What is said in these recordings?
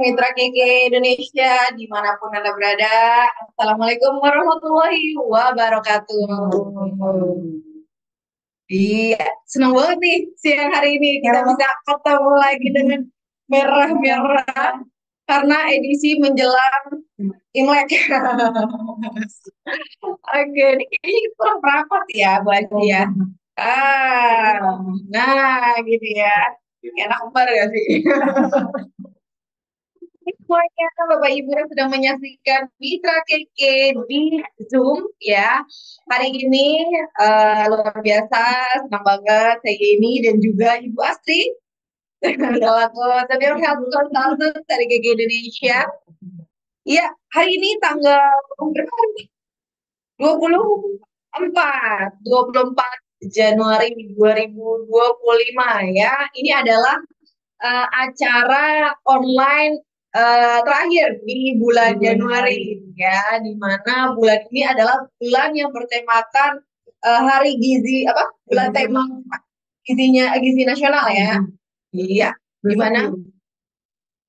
Mitra KK Indonesia dimanapun Anda berada. Assalamualaikum warahmatullahi wabarakatuh. Iya, senang banget nih siang hari ini kita bisa ketemu lagi dengan merah-merah karena edisi menjelang Imlek. Oke, ini kayaknya kita kurang merapat ya, Bu Aji ya. Nah gitu ya. Enak banget gak sih? Semuanya Bapak Ibu yang sedang menyaksikan Mitra KK di Zoom ya. Hari ini luar biasa, senang banget saya ini dan juga Ibu Astri selaku Senior Health Consultant dari KK Indonesia. Iya, hari ini tanggal berapa hari ini? 24 Januari 2025 ya. Ini adalah acara online terakhir di bulan Januari ya, di mana bulan ini adalah bulan yang bertemakan Hari Gizi apa? Bulan tema gizi nasional ya. Iya, di mana?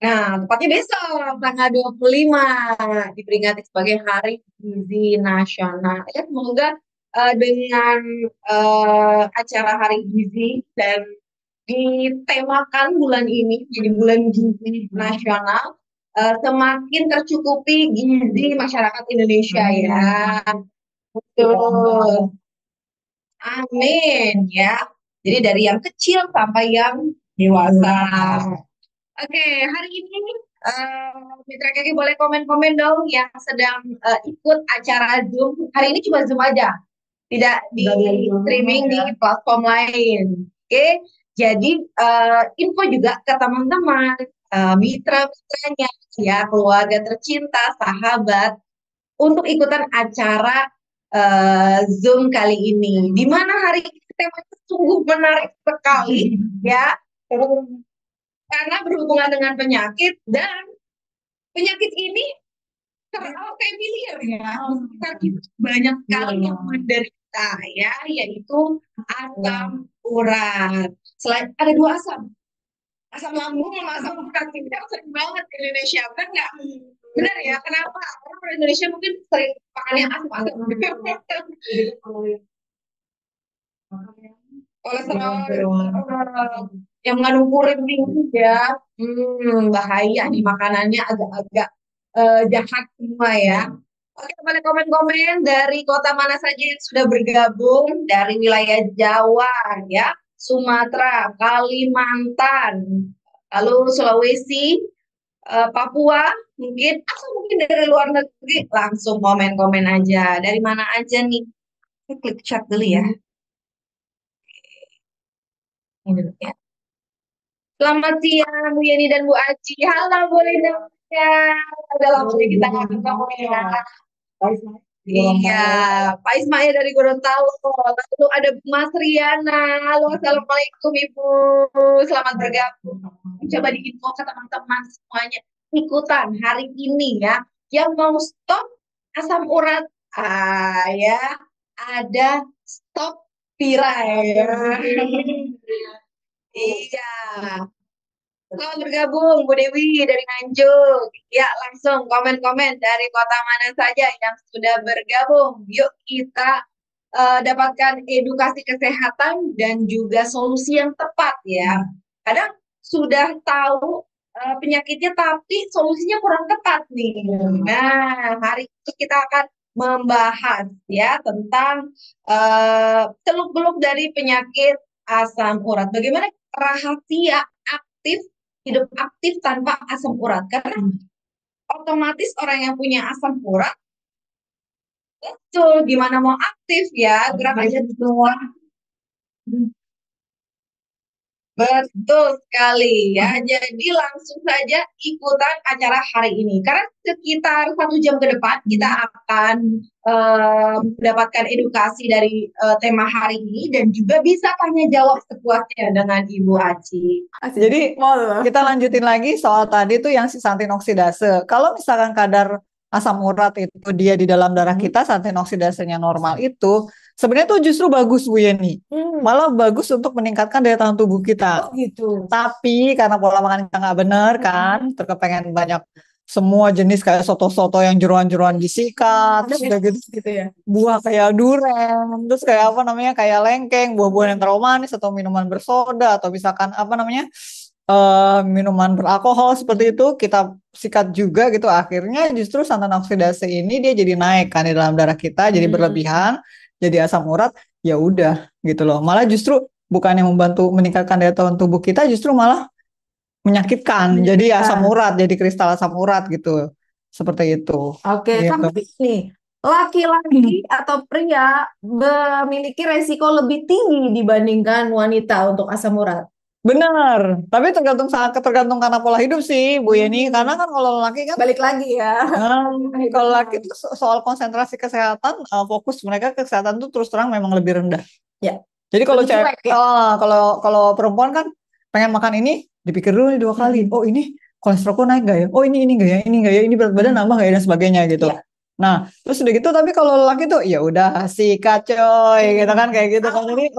Nah, tepatnya besok tanggal 25 diperingati sebagai Hari Gizi Nasional. Ya, semoga dengan acara Hari Gizi dan ditemakan bulan ini jadi bulan gizi nasional, semakin tercukupi gizi masyarakat Indonesia ya. Betul. Amin ya. Jadi dari yang kecil sampai yang dewasa. Oke, hari ini Mitra Kaki boleh komen-komen dong yang sedang ikut acara Zoom. Hari ini cuma Zoom aja, tidak di streaming di platform lain. Oke, jadi info juga ke teman-teman, mitra-mitranya, ya keluarga tercinta, sahabat, untuk ikutan acara Zoom kali ini. Di mana hari ini temanya sungguh menarik sekali, ya, karena berhubungan dengan penyakit dan penyakit ini terlalu familiar ya, kita banyak sekali yang menderita ya, yaitu asam urat. Selain ada dua asam, asam lambung sama asam urat, kita sering banget di Indonesia, kan nggak? Benar ya, kenapa? Karena orang Indonesia mungkin sering makannya asam-asam. Kolesterol yang mengandung purin tinggi ya, bahaya nih makanannya, agak-agak jahat semua ya. Oke, boleh komen-komen dari kota mana saja yang sudah bergabung dari wilayah Jawa ya, Sumatera, Kalimantan, lalu Sulawesi, Papua, mungkin atau mungkin dari luar negeri, langsung komen-komen aja. Dari mana aja nih? Kita klik chat dulu ya. Ini dulu ya. Selamat siang Bu Yeni dan Bu Aji. Halo Bu Lina. Ya, udah lama nih kita nggak ketemu ya. Iya, Pak Ismail dari Gorontalo. Lalu ada Bu Mas Riana. Halo, Assalamualaikum Ibu. Selamat bergabung. Coba diinfo ke teman-teman semuanya. Ikutan hari ini ya. Yang mau stop asam urat. Ya. Ada stop tirai. Iya. Selamat bergabung Bu Dewi dari Nganjuk. Ya, langsung komen-komen dari kota mana saja yang sudah bergabung. Yuk kita dapatkan edukasi kesehatan dan juga solusi yang tepat ya. Kadang sudah tahu penyakitnya tapi solusinya kurang tepat nih. Nah, hari ini kita akan membahas ya tentang seluk-beluk dari penyakit asam urat. Bagaimana rahasia aktif hidup aktif tanpa asam urat? Karena otomatis orang yang punya asam urat itu gimana mau aktif ya, gerak aja semua. Betul sekali ya. Jadi langsung saja ikutan acara hari ini. Karena sekitar 1 jam ke depan kita akan mendapatkan edukasi dari tema hari ini dan juga bisa tanya jawab sepuasnya dengan Ibu Aci. Jadi kita lanjutin lagi soal tadi tuh yang sisantin oksidase. Kalau misalkan kadar asam urat itu dia di dalam darah kita, santin oksidasenya normal itu Sebenarnya tuh justru bagus Bu Yeni. Hmm. Malah bagus untuk meningkatkan daya tahan tubuh Oh kita. gitu. Tapi karena pola makan kita nggak bener kan, terus kepengen banyak semua jenis kayak soto-soto yang jeroan-jeroan disikat, Ada terus udah gitu gitu ya. buah kayak durian, terus kayak apa namanya kayak lengkeng, buah-buahan yang terlalu manis atau minuman bersoda atau misalkan apa namanya minuman beralkohol seperti itu kita sikat juga gitu. Akhirnya justru santan oksidase ini dia jadi naik kan di dalam darah kita, jadi berlebihan, jadi asam urat. Ya udah gitu loh. Malah justru bukannya membantu meningkatkan daya tahan tubuh kita, justru malah menyakitkan. Jadi asam urat, jadi kristal asam urat gitu. Seperti itu. Oke, Gitu. tapi nih, laki-laki atau pria memiliki resiko lebih tinggi dibandingkan wanita untuk asam urat. Benar, tapi tergantung karena pola hidup sih Bu Yeni. Karena kan kalau laki kan Balik lagi ya. kalau laki itu soal konsentrasi kesehatan, fokus mereka ke kesehatan tuh terus terang memang lebih rendah. Ya. Jadi kalau Lebih cuek ya? kalau perempuan kan pengen makan ini dipikir dulu nih 2 kali. Oh ini kolesterolku naik gak ya? Oh ini enggak ya? Ini enggak ya? Ini berat badan nambah gak ya? Dan sebagainya gitu. Iya. Nah terus udah gitu tapi kalau laki tuh ya udah sikat coy gitu kan kayak gitu kan. Jadi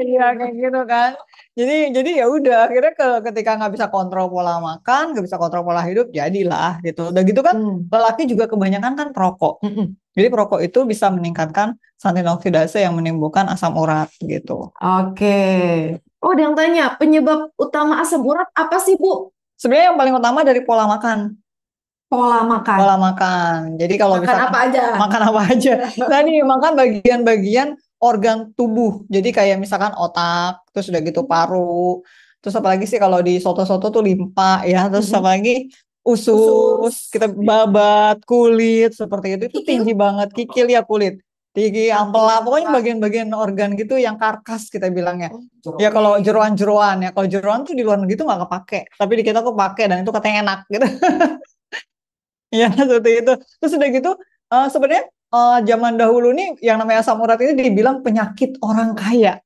iya kayak gitu kan. Jadi ya udah akhirnya ketika nggak bisa kontrol pola makan, nggak bisa kontrol pola hidup, jadilah gitu. Udah gitu kan lelaki juga kebanyakan kan perokok. Jadi perokok itu bisa meningkatkan santin oksidase yang menimbulkan asam urat gitu. Oke. Oh, ada yang tanya, penyebab utama asam urat apa sih, Bu? Sebenarnya yang paling utama dari pola makan. Pola makan. Pola makan. Jadi kalau Makan misalkan apa aja? makan apa aja. Nah nih makan bagian-bagian organ tubuh. Jadi kayak misalkan otak, terus udah gitu paru. Terus apalagi sih kalau di soto-soto tuh limpa ya. Terus apalagi usus, kita babat, kulit seperti itu. Itu Kikil? tinggi banget. Kikil ya kulit. Tinggi, ampela, pokoknya bagian-bagian organ gitu yang karkas kita bilangnya. Ya kalau jeroan-jeroan ya. Kalau jeroan tuh di luar negeri tuh nggak kepake. Tapi di kita tuh pakai dan itu katanya enak gitu. Ya seperti itu. Terus udah gitu, sebenarnya zaman dahulu nih yang namanya asam urat ini dibilang penyakit orang kaya.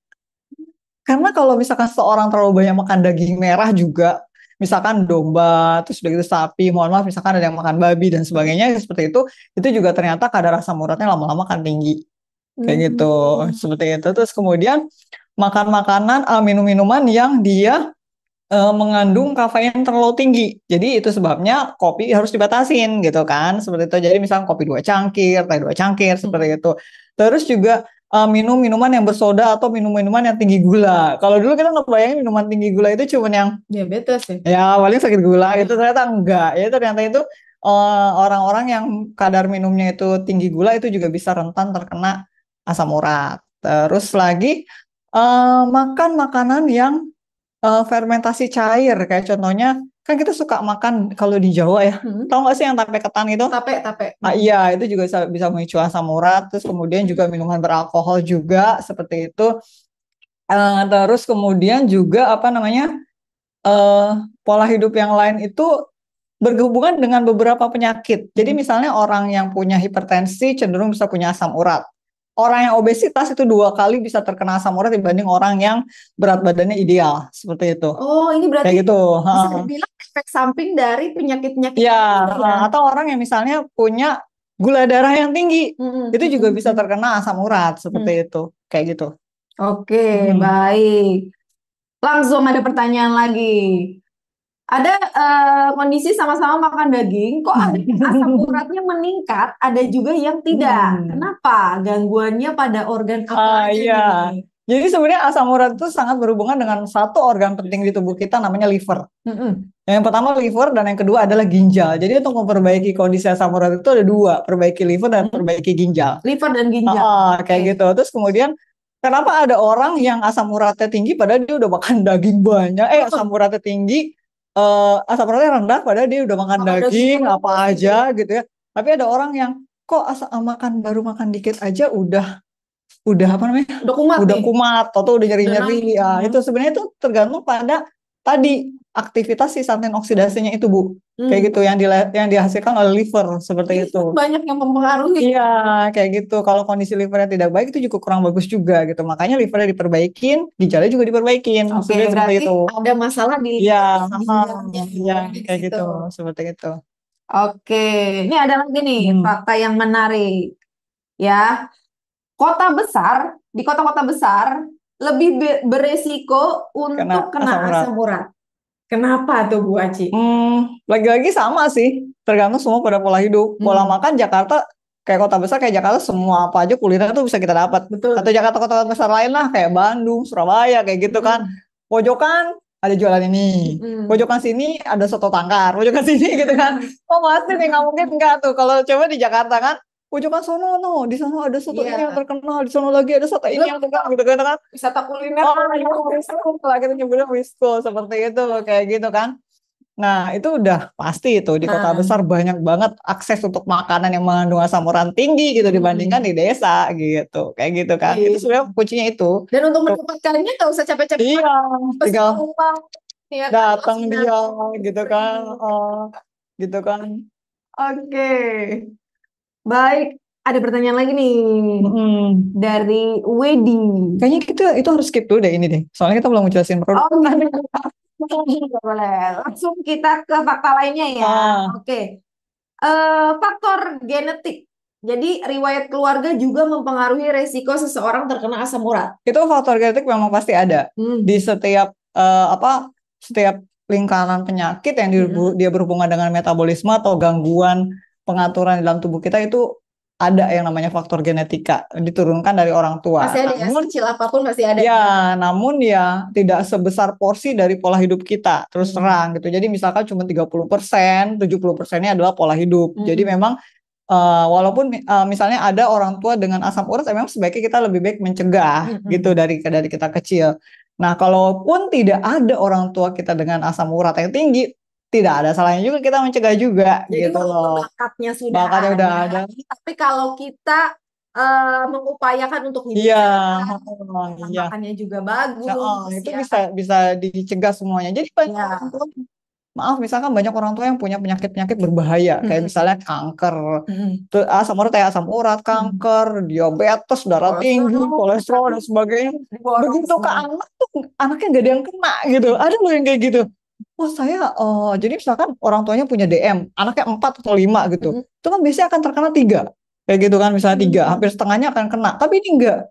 Karena kalau misalkan seorang terlalu banyak makan daging merah juga, misalkan domba, terus udah gitu sapi, mohon maaf, misalkan ada yang makan babi dan sebagainya seperti itu juga ternyata kadar asam uratnya lama-lama kan tinggi. Kayak gitu, seperti itu. Terus kemudian makan makanan, minum-minuman yang dia mengandung kafein terlalu tinggi. Jadi itu sebabnya kopi harus dibatasin gitu kan. Seperti itu. Jadi misalnya kopi 2 cangkir, teh 2 cangkir seperti itu. Terus juga minum minuman yang bersoda atau minum minuman yang tinggi gula. Kalau dulu kita ngebayangin minuman tinggi gula itu cuma yang Diabetes ya? ya paling sakit gula itu ternyata enggak. Ya ternyata itu orang-orang yang kadar minumnya itu tinggi gula itu juga bisa rentan terkena asam urat. Terus lagi makan makanan yang fermentasi cair kayak contohnya kan kita suka makan kalau di Jawa ya tahu nggak sih yang tape ketan itu Tape. iya itu juga bisa memicu asam urat terus kemudian juga minuman beralkohol juga seperti itu. Terus kemudian juga apa namanya pola hidup yang lain itu berhubungan dengan beberapa penyakit. Jadi misalnya orang yang punya hipertensi cenderung bisa punya asam urat. Orang yang obesitas itu 2 kali bisa terkena asam urat dibanding orang yang berat badannya ideal. Seperti itu. Oh, ini berarti Kayak gitu. bisa dibilang efek samping dari penyakit-penyakit Ya, ya. atau orang yang misalnya punya gula darah yang tinggi, itu juga bisa terkena asam urat seperti itu. Kayak gitu. Oke, baik. Langsung ada pertanyaan lagi. Ada kondisi sama-sama makan daging, kok ada yang asam uratnya meningkat, ada juga yang tidak. Kenapa? Gangguannya pada organ apa aja Iya. nih? Jadi sebenarnya asam urat itu sangat berhubungan dengan satu organ penting di tubuh kita namanya liver. Yang pertama liver dan yang kedua adalah ginjal. Jadi untuk memperbaiki kondisi asam urat itu ada 2, perbaiki liver dan perbaiki ginjal. Liver dan ginjal. Kayak gitu. Terus kemudian kenapa ada orang yang asam uratnya tinggi padahal dia udah makan daging banyak, asam uratnya tinggi, asam uratnya rendah padahal dia udah makan daging apa aja gitu ya. Tapi ada orang yang kok baru makan dikit aja udah apa namanya? Udah kumat atau udah nyeri-nyeri. Ya, itu sebenarnya itu tergantung pada tadi aktivitas si santin oksidasenya itu, Bu. Kayak gitu yang dihasilkan oleh liver seperti itu. Banyak yang mempengaruhi. Iya, kayak gitu. Kalau kondisi livernya tidak baik itu juga kurang bagus juga gitu. Makanya livernya diperbaikin, ginjalnya juga diperbaikin. Oke, Seperti berarti itu. ada masalah di ginjalnya. Iya, kayak gitu. Seperti itu. Oke, ini ada lagi nih fakta yang menarik. Ya, di kota-kota besar lebih beresiko untuk Kena asam kena urat. asam urat. Kenapa tuh Bu Aci? Lagi-lagi sama sih, tergantung semua pada pola hidup. Pola makan Jakarta, kayak kota besar kayak Jakarta, semua apa aja kuliner tuh bisa kita dapat. Betul. Atau Jakarta kota besar lain lah, kayak Bandung, Surabaya, kayak gitu kan. Pojokan ada jualan ini, pojokan sini ada soto tangkar, pojokan sini gitu kan. Oh pasti nih, nggak mungkin enggak tuh. Kalau coba di Jakarta kan, pojokan sono, no, di sana ada soto ini yang terkenal, di sana lagi ada soto ini yang terkenal, gitu kan. Wisata kuliner. Oh, iya, wisco lah, kita nyebutnya wisco, seperti itu, kayak gitu kan. Nah, itu udah pasti itu di kota besar banyak banget akses untuk makanan yang mengandung asam urat tinggi gitu dibandingkan di desa gitu. Kayak gitu kan. Itu sebenarnya kuncinya itu. Dan untuk mendapatkannya nggak usah capek-capek. Iya, tinggal Ya, datang dia gitu kan. Oh, gitu kan. Oke. Baik, ada pertanyaan lagi nih dari Wedi. Kayaknya itu harus skip dulu deh ini deh. Soalnya kita belum menjelasin produk. Boleh. Langsung kita ke fakta lainnya ya. Oke. Faktor genetik. Jadi riwayat keluarga juga mempengaruhi resiko seseorang terkena asam urat. Itu faktor genetik memang pasti ada di setiap setiap lingkaran penyakit yang dia berhubungan dengan metabolisme atau gangguan pengaturan dalam tubuh kita, itu ada yang namanya faktor genetika diturunkan dari orang tua. Pasti ada, namun kecil apapun pasti ada. Ya, namun ya tidak sebesar porsi dari pola hidup kita, terus terang gitu. Jadi misalkan cuma 30%, 70%-nya adalah pola hidup. Jadi memang walaupun misalnya ada orang tua dengan asam urat, memang sebaiknya kita lebih baik mencegah gitu dari kita kecil. Nah, kalaupun tidak ada orang tua kita dengan asam urat yang tinggi, tidak ada salahnya juga kita mencegah juga. Jadi gitu loh. Bakatnya sudah ada. Tapi kalau kita mengupayakan untuk hidup makannya juga bagus. Itu bisa dicegah semuanya. Jadi banyak orang tua, maaf, misalkan banyak orang tua yang punya penyakit-penyakit berbahaya, kayak misalnya kanker, asam urat, kanker, diabetes, darah tinggi, kolesterol dan sebagainya. Begitu ke anak tuh, anaknya nggak ada yang kena gitu. Ada loh yang kayak gitu. Wah, jadi misalkan orang tuanya punya DM, anaknya 4 atau 5 gitu. Itu kan biasanya akan terkena 3. Kayak gitu kan, misalnya 3, hampir setengahnya akan kena. Tapi ini enggak.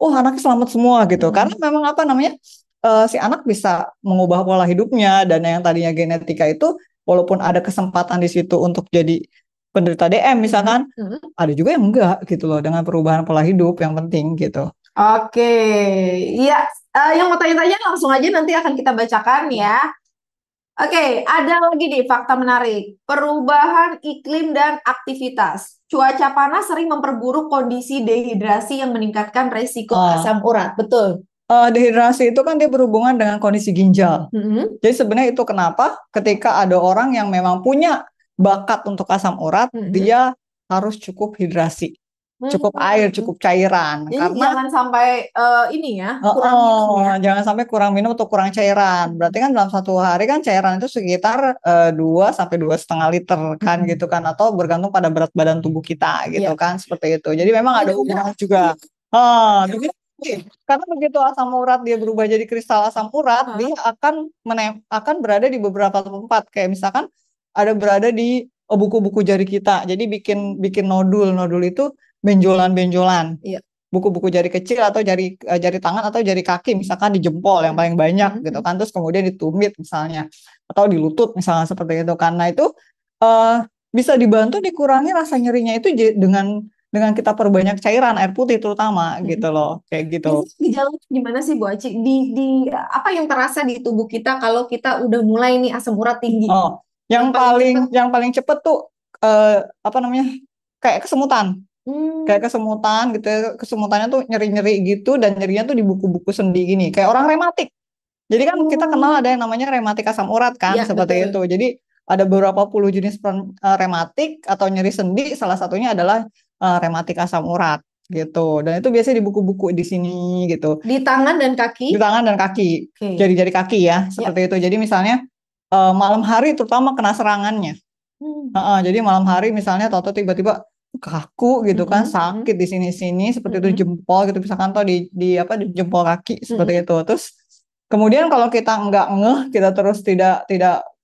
Oh, anaknya selamat semua gitu. Karena memang apa namanya, si anak bisa mengubah pola hidupnya, dan yang tadinya genetika itu walaupun ada kesempatan di situ untuk jadi penderita DM misalkan, ada juga yang enggak gitu loh, dengan perubahan pola hidup yang penting gitu. Oke, iya, yang mau tanya-tanya langsung aja nanti akan kita bacakan ya. Oke, ada lagi nih fakta menarik. Perubahan iklim dan aktivitas. Cuaca panas sering memperburuk kondisi dehidrasi yang meningkatkan resiko asam urat. Betul. Dehidrasi itu kan dia berhubungan dengan kondisi ginjal. Jadi sebenarnya itu kenapa ketika ada orang yang memang punya bakat untuk asam urat, dia harus cukup hidrasi, cukup air, cukup cairan. Jadi karena jangan sampai kurang minum ya. Jangan sampai kurang minum atau kurang cairan. Berarti kan dalam satu hari kan cairan itu sekitar 2 sampai 2,5 liter kan gitu kan, atau bergantung pada berat badan tubuh kita gitu kan, seperti itu. Jadi memang ada hubungan juga. Karena begitu asam urat dia berubah jadi kristal asam urat, dia akan berada di beberapa tempat, kayak misalkan ada berada di buku-buku jari kita. Jadi bikin nodul itu benjolan-benjolan. Buku-buku jari kecil atau jari tangan atau jari kaki, misalkan di jempol yang paling banyak gitu kan, terus kemudian di tumit misalnya, atau di lutut misalnya, seperti itu. Karena itu bisa dibantu dikurangi rasa nyerinya itu dengan kita perbanyak cairan air putih terutama gitu loh, kayak gitu. Gejala gimana sih Bu Aci? Di apa yang terasa di tubuh kita kalau kita udah mulai nih asam urat tinggi? Yang paling cepet tuh kayak kesemutan. Kayak kesemutan gitu ya. Kesemutannya tuh nyeri-nyeri gitu, dan nyerinya tuh di buku-buku sendi gini, kayak orang rematik. Jadi kan kita kenal ada yang namanya rematik asam urat kan, seperti itu. Jadi ada beberapa puluh jenis rematik atau nyeri sendi, salah satunya adalah rematik asam urat gitu. Dan itu biasanya di buku-buku di sini gitu. Di tangan dan kaki? Di tangan dan kaki. Jari-jari kaki ya, seperti itu. Jadi misalnya malam hari terutama kena serangannya. Jadi malam hari misalnya tahu-tahu tiba-tiba kaku gitu kan, sakit di sini-sini seperti itu, jempol gitu misalkan, atau di jempol kaki seperti itu. Terus kemudian kalau kita nggak ngeh, kita terus tidak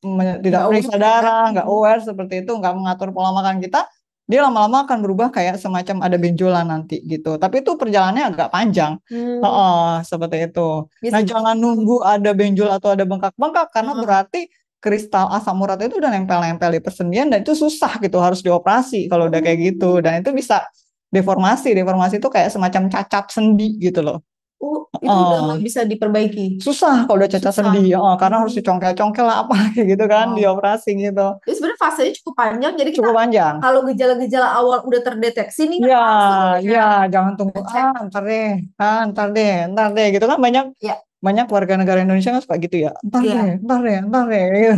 periksa darah, nggak aware seperti itu, nggak mengatur pola makan kita, dia lama-lama akan berubah kayak semacam ada benjolan nanti gitu. Tapi itu perjalanannya agak panjang. Seperti itu. Nah, Biasanya. jangan nunggu ada benjol atau ada bengkak-bengkak karena Heeh. berarti kristal asam urat itu udah nempel-nempel di persendian dan itu susah gitu, harus dioperasi kalau udah kayak gitu. Dan itu bisa deformasi. Deformasi itu kayak semacam cacat sendi gitu loh. Itu udah Heeh. nggak bisa diperbaiki. Susah kalau udah cacat Susah. sendi, karena harus dicongkel-congkel lah apa kayak gitu kan, Wow. dioperasi gitu. Jadi sebenarnya fasenya cukup panjang. Jadi kita Cukup panjang. kalau gejala-gejala awal udah terdeteksi nih kan Ya, langsung ya, jangan tunggu, ngecek. ntar deh, gitu kan Ya, banyak warga negara Indonesia kan suka gitu ya, iya. ntar deh, gitu. Iya,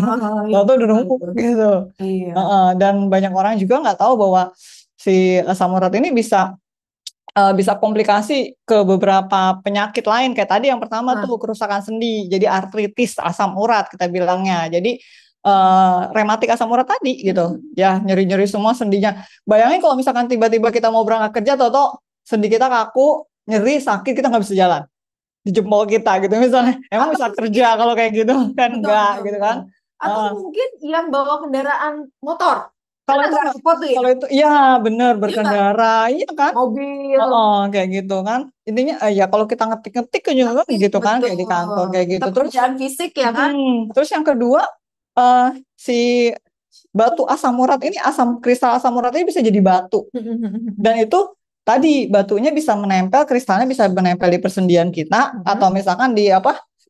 Tahu-tahu udah numpuk betul. gitu. Iya. Dan banyak orang juga nggak tahu bahwa si asam urat ini bisa komplikasi ke beberapa penyakit lain kayak tadi yang pertama Nah, tuh kerusakan sendi, jadi artritis asam urat kita bilangnya. Jadi rematik asam urat tadi gitu ya, nyeri-nyeri semua sendinya. Bayangin kalau misalkan tiba-tiba kita mau berangkat kerja atau sendi kita kaku, nyeri, sakit, kita nggak bisa jalan di jempol kita gitu misalnya, emang atau bisa kerja kalau kayak gitu kan? betul, Enggak betul, gitu betul. kan. Atau Heeh. mungkin yang bawa kendaraan motor. Kalau Kan itu agak repot tuh ya. kalau itu ya bener, Iya nggak? berkendara iya kan. Mobil. Kayak gitu kan. Intinya ya kalau kita ngetik-ngetik juga kan gitu kan, kayak di kantor Betul. kayak Kita gitu. Terus pekerjaan fisik ya kan? terus yang kedua, si batu asam urat ini, kristal asam urat ini bisa jadi batu. Dan itu tadi batunya bisa menempel, kristalnya bisa menempel di persendian kita atau misalkan di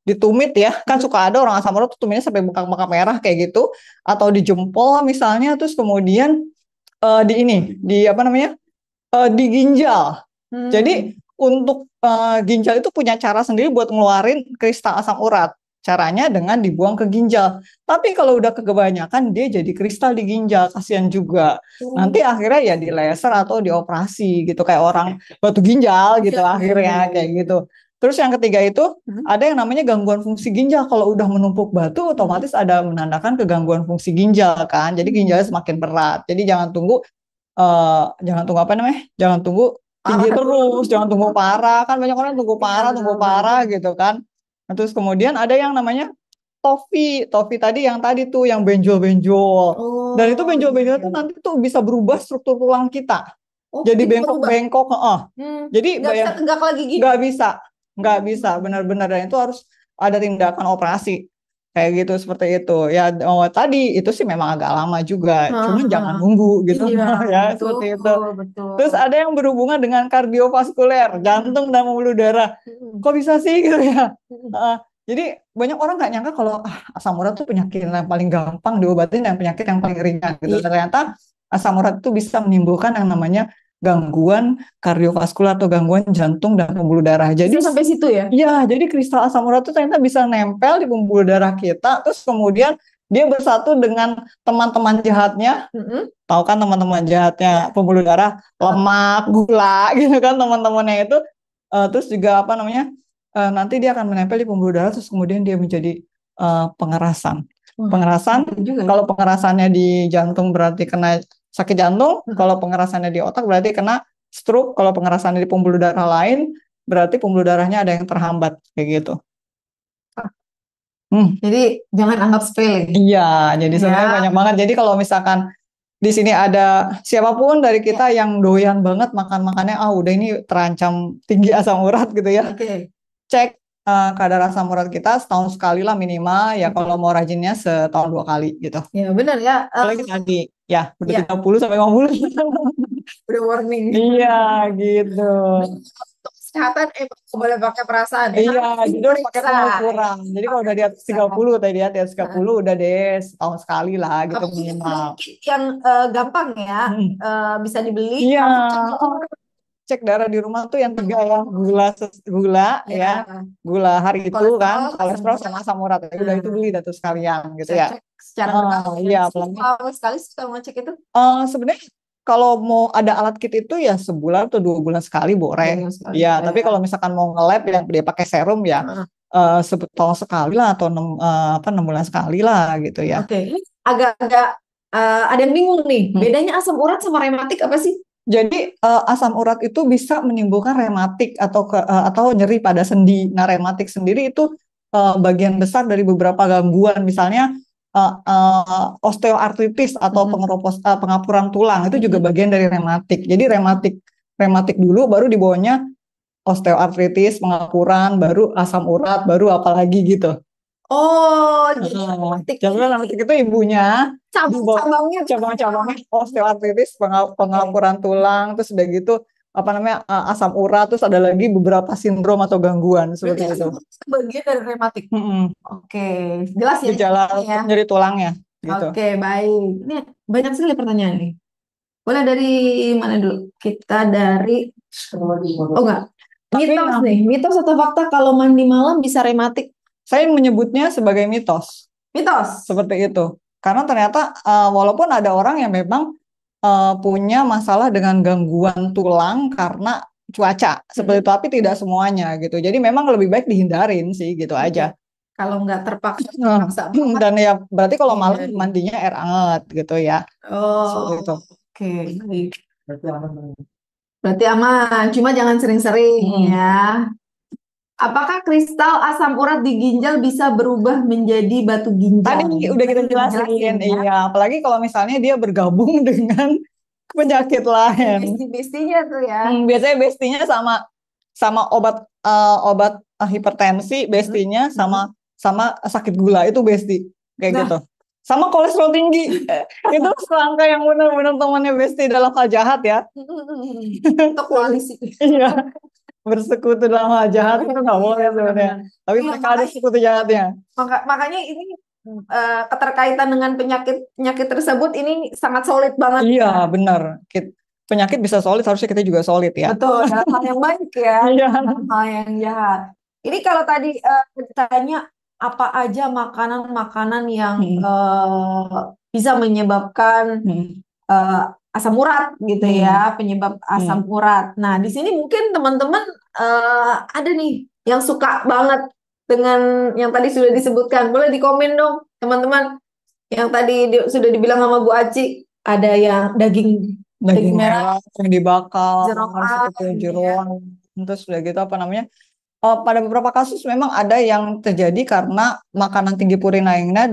ditumit ya. Kan suka ada orang asam urat tuh tumitnya sampai bengkak-bengkak merah kayak gitu, atau di jempol misalnya, terus kemudian di ginjal. Jadi untuk ginjal itu punya cara sendiri buat ngeluarin kristal asam urat. Caranya dengan dibuang ke ginjal. Tapi kalau udah kebanyakan dia jadi kristal di ginjal, kasihan juga. Nanti akhirnya ya di laser atau dioperasi gitu kayak orang batu ginjal gitu akhirnya kayak gitu. Terus yang ketiga itu ada yang namanya gangguan fungsi ginjal. Kalau udah menumpuk batu otomatis ada menandakan kegangguan fungsi ginjal kan. Jadi ginjalnya semakin berat. Jadi jangan tunggu apa namanya? Jangan tunggu tinggi terus, jangan tunggu parah. Kan banyak orang tunggu parah gitu kan. Nah, terus kemudian ada yang namanya TOFI. TOFI tadi tuh yang benjol-benjol. Dan itu benjol-benjol itu nanti tuh bisa berubah struktur tulang kita. Jadi bengkok-bengkok, Jadi nggak bisa tegak lagi gitu. nggak bisa, benar-benar, dan itu harus ada tindakan operasi kayak gitu, seperti itu ya. Tadi itu sih memang agak lama juga, cuman jangan nunggu gitu ya, betul, seperti itu. betul. Terus ada yang berhubungan dengan kardiovaskuler, jantung dan pembuluh darah. Kok bisa sih gitu ya? Jadi banyak orang nggak nyangka kalau asam urat tuh penyakit yang paling gampang diobatin dan penyakit yang paling ringan gitu. Ternyata asam urat itu bisa menimbulkan yang namanya gangguan kardiovaskular atau gangguan jantung dan pembuluh darah. Jadi Bisa sampai situ ya? Iya, jadi kristal asam urat itu ternyata bisa nempel di pembuluh darah kita, terus kemudian dia bersatu dengan teman-teman jahatnya. Tahu kan teman-teman jahatnya pembuluh darah, lemak, gula gitu kan teman-temannya itu. Terus juga nanti dia akan menempel di pembuluh darah, terus kemudian dia menjadi pengerasan. Kalau pengerasannya di jantung berarti kena sakit jantung, kalau pengerasannya di otak berarti kena stroke, kalau pengerasannya di pembuluh darah lain berarti pembuluh darahnya ada yang terhambat kayak gitu. Jadi jangan anggap sepele. Iya, jadi sebenarnya banyak banget. Jadi kalau misalkan di sini ada siapapun dari kita yang doyan banget makan-makannya, udah ini terancam tinggi asam urat gitu ya. Cek kadar asam urat kita setahun sekali lah minimal ya, kalau mau rajinnya setahun 2 kali gitu. Ya benar ya. Apalagi tadi ya udah 30 sampai 50. Udah warning. Iya gitu. Untuk kesehatan boleh pakai perasaan. Iya, jadi harus pakai pengukuran. Jadi kalau udah di atas 30 tadi ya, di atas 30 udah deh setahun sekali lah gitu minimal. Yang gampang ya, bisa dibeli. Iya. Cek darah di rumah tuh yang 3 ya, gula ya, gula hari itu kan, kolesterol sama asam urat. Udah itu beli tuh sekalian gitu ya. Cek secara iya, sekali kalau mau cek itu. Sebenarnya kalau mau ada alat kit itu ya sebulan atau 2 bulan sekali boleh. Ya, tapi kalau misalkan mau nge-lab yang dia pakai serum ya setahun sekali lah atau 6 bulan sekali lah gitu ya. Oke. Agak-agak ada yang bingung nih. Bedanya asam urat sama rematik apa sih? Jadi asam urat itu bisa menimbulkan rematik atau nyeri pada sendi. Nah, rematik sendiri itu bagian besar dari beberapa gangguan. Misalnya osteoartritis atau pengapuran tulang itu juga bagian dari rematik. Jadi rematik dulu, baru di bawahnya osteoartritis, pengapuran, baru asam urat, baru apalagi gitu. Oh, jadi rematik Jadi rematik itu ibunya, di bawah cabang-cabangnya. cabang-cabangnya osteoartritis, pengapuran tulang, terus udah gitu apa namanya asam urat, terus ada lagi beberapa sindrom atau gangguan seperti Berarti itu. bagian dari rematik. Mm-mm. Oke, jelas ya Gejala ya. nyeri tulangnya gitu. Oke, baik. Ini banyak sekali pertanyaan nih. Boleh dari mana dulu? Kita dari oh enggak. Mitos nih, mitos atau fakta kalau mandi malam bisa rematik? Saya menyebutnya sebagai mitos. Mitos. Seperti itu. Karena ternyata walaupun ada orang yang memang punya masalah dengan gangguan tulang karena cuaca seperti itu, tapi tidak semuanya gitu. Jadi memang lebih baik dihindarin sih gitu aja. Kalau nggak terpaksa, Dan ya berarti kalau malam Hindarin. mandinya air hangat gitu ya. Oh, Seperti itu. oke, baik. Berarti aman, cuma jangan sering-sering ya. Apakah kristal asam urat di ginjal bisa berubah menjadi batu ginjal? Tadi udah kita jelasin, ya. iya. Apalagi kalau misalnya dia bergabung dengan penyakit lain. Besti-bestinya tuh ya. Biasanya bestinya sama obat hipertensi, bestinya sama sakit gula itu besti kayak Nah. gitu. Sama kolesterol tinggi. Itu serangka yang benar-benar temannya besti dalam hal jahat ya. Untuk koalisi. Iya. Bersekutu dalam hal jahat itu nggak boleh sebenarnya. Tapi mereka ada sekutu jahatnya. Makanya ini keterkaitan dengan penyakit tersebut ini sangat solid banget. Iya, benar. Penyakit bisa solid, harusnya kita juga solid ya. Betul, dalam hal yang baik ya, Iya. dalam hal yang jahat. Ini kalau tadi ditanya apa aja makanan-makanan yang bisa menyebabkan asam urat gitu ya, penyebab asam urat. Nah, di sini mungkin teman-teman ada nih yang suka banget dengan yang tadi sudah disebutkan. Boleh di komen dong, teman-teman. Yang tadi sudah dibilang sama Bu Aci, ada yang daging merah yang dibakar, jeroan, jeroan, terus udah gitu apa namanya? Pada beberapa kasus memang ada yang terjadi karena makanan tinggi purinaingnya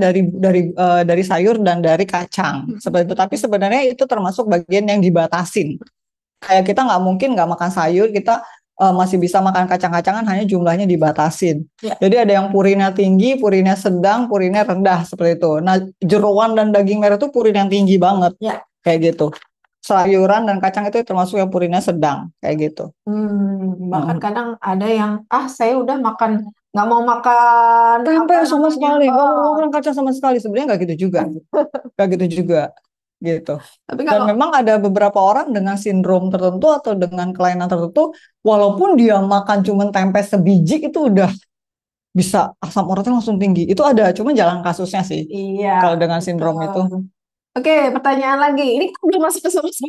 dari sayur dan dari kacang seperti itu. Tapi sebenarnya itu termasuk bagian yang dibatasin. Kayak kita nggak mungkin nggak makan sayur, kita masih bisa makan kacang-kacangan, hanya jumlahnya dibatasin. Ya. Jadi ada yang purinnya tinggi, purinnya sedang, purinnya rendah seperti itu. Nah, jeroan dan daging merah itu purin yang tinggi banget, kayak gitu. Sayuran dan kacang itu termasuk yang purinnya sedang, kayak gitu. Bahkan kadang ada yang saya udah nggak mau makan tempe sama sekali, nggak mau makan kacang sama sekali. Sebenarnya nggak gitu juga, nggak gitu juga, gitu. Tapi Dan memang ada beberapa orang dengan sindrom tertentu atau dengan kelainan tertentu, walaupun dia makan cuma tempe sebiji itu udah bisa asam uratnya langsung tinggi. Itu ada, cuma jalan kasusnya sih. Iya. Kalau dengan sindrom itu. Oke, pertanyaan lagi. Ini belum masuk ke solusi.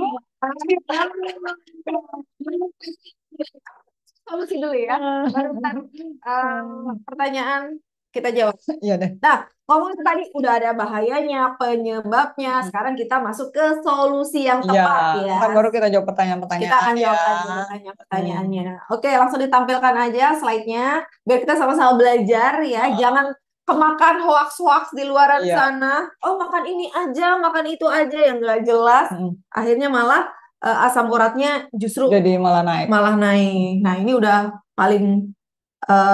Solusi dulu ya. Pertanyaan kita jawab. Iya deh. Nah, ngomongin tadi udah ada bahayanya, penyebabnya. Sekarang kita masuk ke solusi yang tepat ya. Kan baru kita jawab pertanyaan-pertanyaan. Kita akan jawab pertanyaannya. Oke, langsung ditampilkan aja slide-nya biar kita sama-sama belajar ya. Jangan kemakan hoax-hoax di luar sana. Oh, makan ini aja, makan itu aja yang nggak jelas. Akhirnya malah asam uratnya justru jadi malah naik. Nah, ini udah paling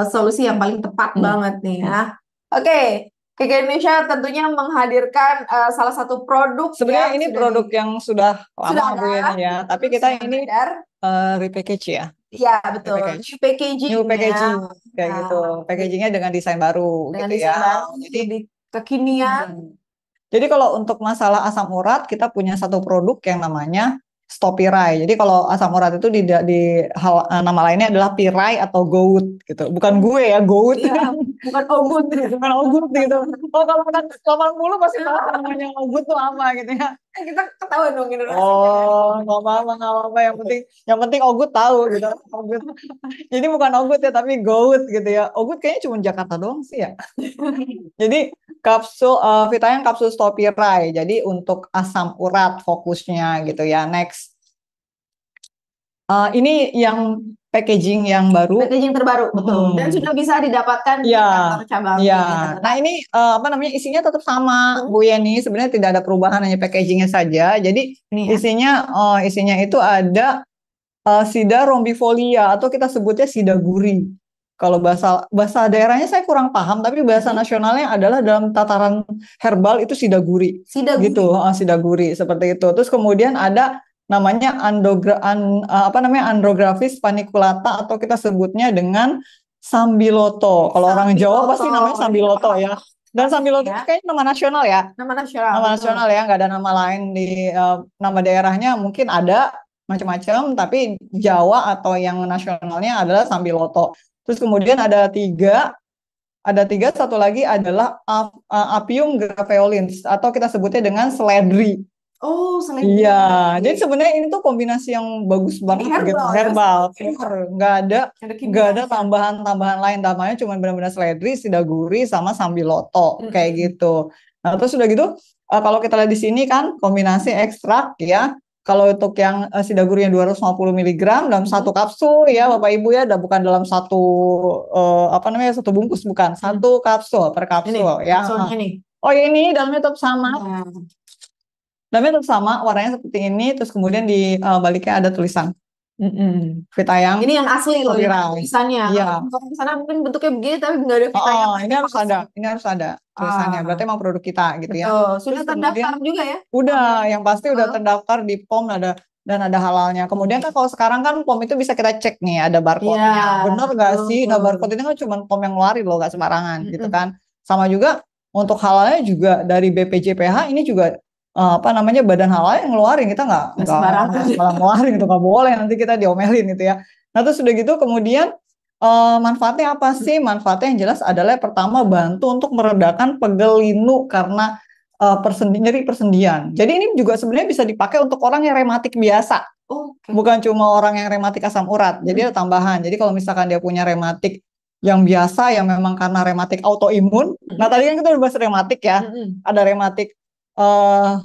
solusi yang paling tepat banget nih ya. Oke, KK Indonesia tentunya menghadirkan salah satu produk. Sebenarnya ini produk yang sudah lama Bu ya, tapi kita ini repackage ya. Iya, betul. New packaging kayak gitu. Packagingnya dengan desain baru dengan gitu desain ya. baru, jadi kekinian. Jadi kalau untuk masalah asam urat, kita punya satu produk yang namanya Stopirai. Jadi kalau asam urat itu nama lainnya adalah pirai atau gout gitu. Bukan gue ya, gout. Iya, bukan ogut. Bukan ogut gitu. Oh, kalau anak 80 pasti tahu namanya ogut tuh apa gitu ya. Kita ketahuan dong generasinya. Oh, nggak apa-apa. Yang penting ogut tahu gitu. Ogut. Jadi bukan ogut ya, tapi gout gitu ya. Ogut kayaknya cuma Jakarta doang sih ya. Jadi vitamin kapsul Stopirai. Jadi untuk asam urat fokusnya gitu ya. Next. Ini yang packaging yang baru. Packaging terbaru, betul. Dan sudah bisa didapatkan di Iya, kantor cabang. iya. Ya. Nah ini apa namanya, isinya tetap sama Bu Yeni. Sebenarnya tidak ada perubahan, hanya packagingnya saja. Jadi Ini ya. isinya itu ada Sida rombifolia atau kita sebutnya Sida guri. Kalau bahasa daerahnya saya kurang paham, tapi bahasa nasionalnya adalah dalam tataran herbal itu Sida guri. Sida guri. Gitu, Sida guri seperti itu. Terus kemudian ada namanya Andrographis paniculata atau kita sebutnya dengan sambiloto. Kalau orang Jawa pasti namanya sambiloto ya. Dan sambiloto itu kayaknya nama nasional ya. Nama nasional. Nama nasional ya, nggak ada nama lain di nama daerahnya mungkin ada macam-macam, tapi Jawa atau yang nasionalnya adalah sambiloto. Terus kemudian ada tiga, satu lagi adalah Apium graveolens atau kita sebutnya dengan seledri. Oh, seledri. Iya, jadi sebenarnya ini tuh kombinasi yang bagus banget gitu, herbal, pure, nggak ada tambahan-tambahan lain, tambahannya cuma benar-benar seledri, Sida guri sama sambiloto kayak gitu. Nah, terus udah gitu, kalau kita lihat di sini kan kombinasi ekstrak ya. Kalau untuk yang Sida guri yang 250 mg dalam satu kapsul ya Bapak Ibu ya, bukan dalam satu satu bungkus, bukan, satu kapsul per kapsul ya. Oh ya, ini dalamnya tetap sama. Dalamnya tetap sama, warnanya seperti ini, terus kemudian di baliknya ada tulisan. Fitayang. Ini yang asli loh, tulisannya. Iya. Kalau di sana mungkin bentuknya begini tapi nggak ada Fitayang. Ini harus ada tulisannya. Berarti emang produk kita gitu ya. Sudah terdaftar juga ya? Udah, yang pasti udah terdaftar di POM dan ada halalnya. Kemudian kan kalau sekarang kan POM itu bisa kita cek nih, ada barcode-nya. Bener nggak sih? Nah, barcode ini kan cuma POM yang ngeluarin loh, nggak sembarangan gitu kan. Sama juga untuk halalnya juga dari BPJPH ini juga badan halal yang ngeluarin, kita nggak malah ngeluarin itu nggak boleh, nanti kita diomelin gitu ya. Nah terus udah gitu kemudian manfaatnya apa sih? Manfaatnya yang jelas adalah pertama bantu untuk meredakan pegel linu karena nyeri persendian. Jadi ini juga sebenarnya bisa dipakai untuk orang yang rematik biasa, bukan cuma orang yang rematik asam urat. Jadi ada tambahan. Jadi kalau misalkan dia punya rematik yang biasa, yang memang karena rematik autoimun. Nah tadi kan kita udah bahas rematik ya, ada rematik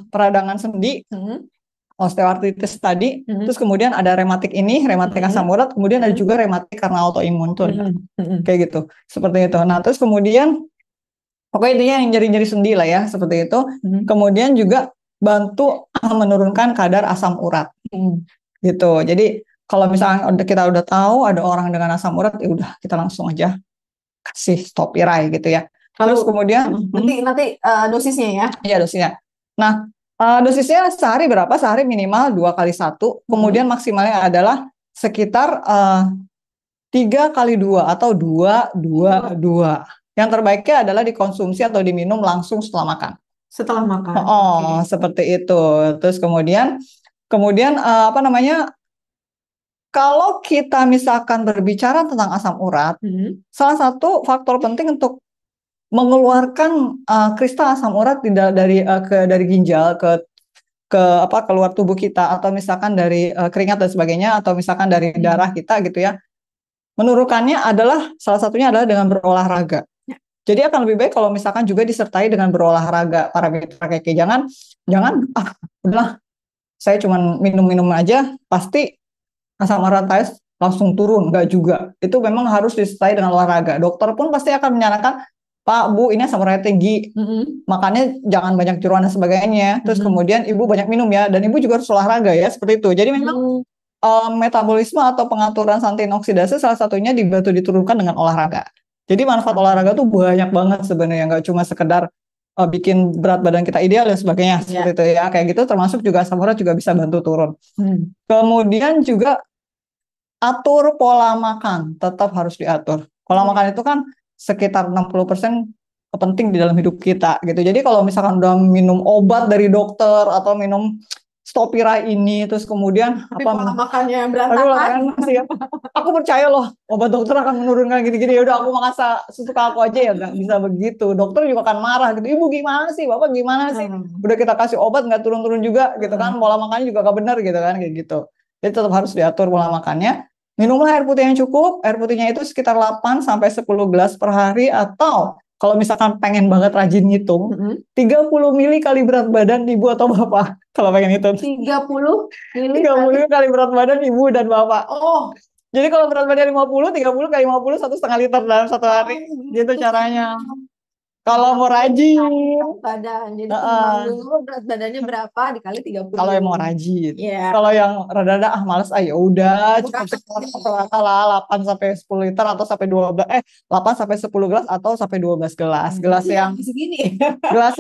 peradangan sendi, osteoartritis tadi, terus kemudian ada rematik asam urat, kemudian ada juga rematik karena autoimun tuh, kayak gitu, seperti itu. Nah terus kemudian, pokoknya intinya yang nyeri-nyeri sendi lah ya, seperti itu. Kemudian juga bantu menurunkan kadar asam urat, gitu. Jadi kalau misalnya kita udah tahu ada orang dengan asam urat, ya udah kita langsung aja kasih Stopirai gitu ya. Terus kemudian nanti dosisnya ya? Iya, dosisnya. Nah, dosisnya sehari berapa? Sehari minimal 2x1, kemudian maksimalnya adalah sekitar 3x2 atau 2-2-2. Yang terbaiknya adalah dikonsumsi atau diminum langsung setelah makan. Setelah makan. Seperti itu. Terus kemudian kalau kita misalkan berbicara tentang asam urat, salah satu faktor penting untuk mengeluarkan kristal asam urat dari ginjal ke keluar tubuh kita, atau misalkan dari keringat dan sebagainya, atau misalkan dari darah kita gitu ya. Menurunkannya adalah salah satunya adalah dengan berolahraga. Jadi akan lebih baik kalau misalkan juga disertai dengan berolahraga para mitra keke. Jangan udahlah saya cuma minum aja pasti asam urat saya langsung turun, enggak juga. Itu memang harus disertai dengan olahraga. Dokter pun pasti akan menyarankan, Pak, Bu, ini asam uratnya tinggi, makanya jangan banyak jeroan dan sebagainya. Terus kemudian Ibu banyak minum ya, dan Ibu juga harus olahraga ya, seperti itu. Jadi memang metabolisme atau pengaturan santin oksidasi salah satunya dibantu diturunkan dengan olahraga. Jadi manfaat olahraga tuh banyak banget sebenarnya, nggak cuma sekedar bikin berat badan kita ideal dan sebagainya, seperti itu ya. Kayak gitu termasuk juga asam urat juga bisa bantu turun. Kemudian juga atur pola makan, tetap harus diatur. Pola makan itu kan sekitar 60% penting di dalam hidup kita gitu. Jadi kalau misalkan udah minum obat dari dokter atau minum Stopirai ini, terus kemudian pola makannya berantakan. Aku percaya loh obat dokter akan menurunkan gini-gini, ya udah aku makan sesuka aku aja, ya nggak bisa begitu. Dokter juga akan marah gitu, Ibu gimana sih, Bapak gimana sih, udah kita kasih obat nggak turun-turun juga gitu kan, pola makannya juga nggak benar gitu kan, kayak gitu. Jadi tetap harus diatur pola makannya. Minumlah air putih yang cukup. Air putihnya itu sekitar 8-10 gelas per hari, atau kalau misalkan pengen banget rajin ngitung, 30 mili kali berat badan Ibu atau Bapak. Kalau pengen hitung 30 mili kali berat badan Ibu dan Bapak. Jadi kalau berat badan 50, 30 kali 50 1,5 liter dalam satu hari. Gitu caranya. Kalau mau rajin. Berat badan. Jadi timbang Heeh. dulu berat badannya berapa dikali 30. Kalau yang mau rajin. Iya. Kalau yang rada-rada males ya udah cukup lah 8 sampai 10 liter atau sampai 12 8 sampai 10 gelas atau sampai 12 gelas. Gelas yang segini. gelas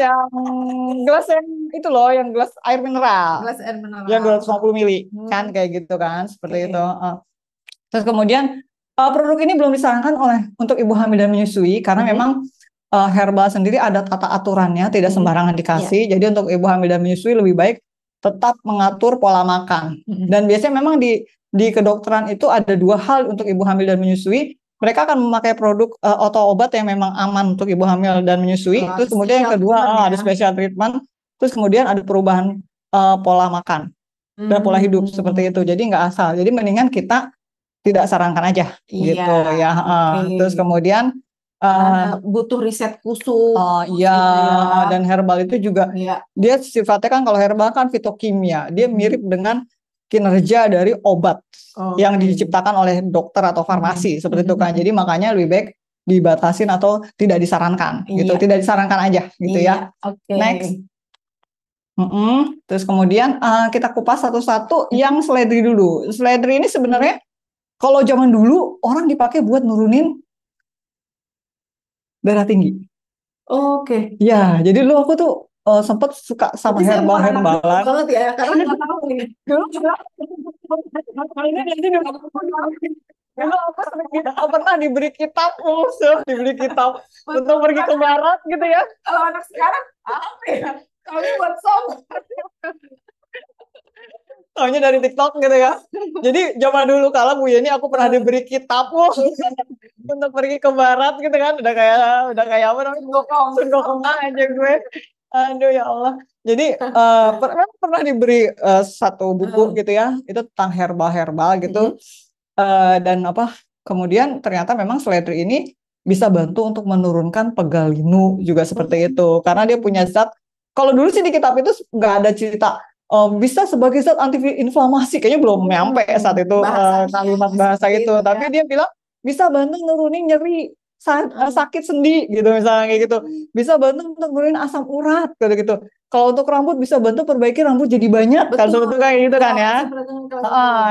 yang itu loh, yang gelas air mineral. Gelas air mineral. Yang 250 mili kan kayak gitu kan, seperti itu. Terus kemudian produk ini belum disarankan untuk ibu hamil dan menyusui karena memang herbal sendiri ada tata aturannya, tidak sembarangan dikasih. Jadi untuk ibu hamil dan menyusui lebih baik tetap mengatur pola makan. Dan biasanya memang di kedokteran itu ada dua hal untuk ibu hamil dan menyusui. Mereka akan memakai produk atau obat yang memang aman untuk ibu hamil dan menyusui. Terus kemudian yang kedua ada special treatment. Terus kemudian ada perubahan pola makan dan pola hidup seperti itu. Jadi nggak asal. Jadi mendingan kita tidak sarankan aja gitu ya. Terus kemudian butuh riset khusus. Dan herbal itu juga dia sifatnya kan, kalau herbal kan fitokimia, dia mirip dengan kinerja dari obat yang diciptakan oleh dokter atau farmasi seperti itu kan. Jadi makanya lebih baik dibatasin atau tidak disarankan gitu, tidak disarankan aja gitu ya. Next. Terus kemudian kita kupas satu-satu yang seledri dulu. Seledri ini sebenarnya kalau zaman dulu orang dipakai buat nurunin darah tinggi. Ya, jadi dulu aku tuh sempet suka sama herbal-herbalan. Banget ya, karena nggak tahu nih. Dulu aku pernah diberi kitab untuk pergi ke barat gitu ya. Kalau anak sekarang apa ya? Kalau buat song. Taunya dari TikTok gitu ya. Jadi zaman dulu kala Bu Yeni aku pernah diberi kitab untuk pergi ke barat gitu kan. Udah kayak apa namanya? Sunggokong aja gue. Aduh ya Allah. Jadi pernah diberi satu buku gitu ya. Itu tentang herbal gitu. Dan kemudian ternyata memang seledri ini bisa bantu untuk menurunkan pegal linu juga seperti itu. Karena dia punya zat. Kalau dulu sih di kitab itu nggak ada cerita bisa sebagai zat anti-inflamasi, kayaknya belum nyampe saat itu kalimat bahasa itu, tapi dia bilang bisa bantu nurunin nyeri sakit sendi gitu misalnya kayak gitu, bisa bantu untuk nurunin asam urat gitu. Kalau untuk rambut bisa bantu perbaiki rambut jadi banyak kan, sebetulnya kayak gitu kan ya.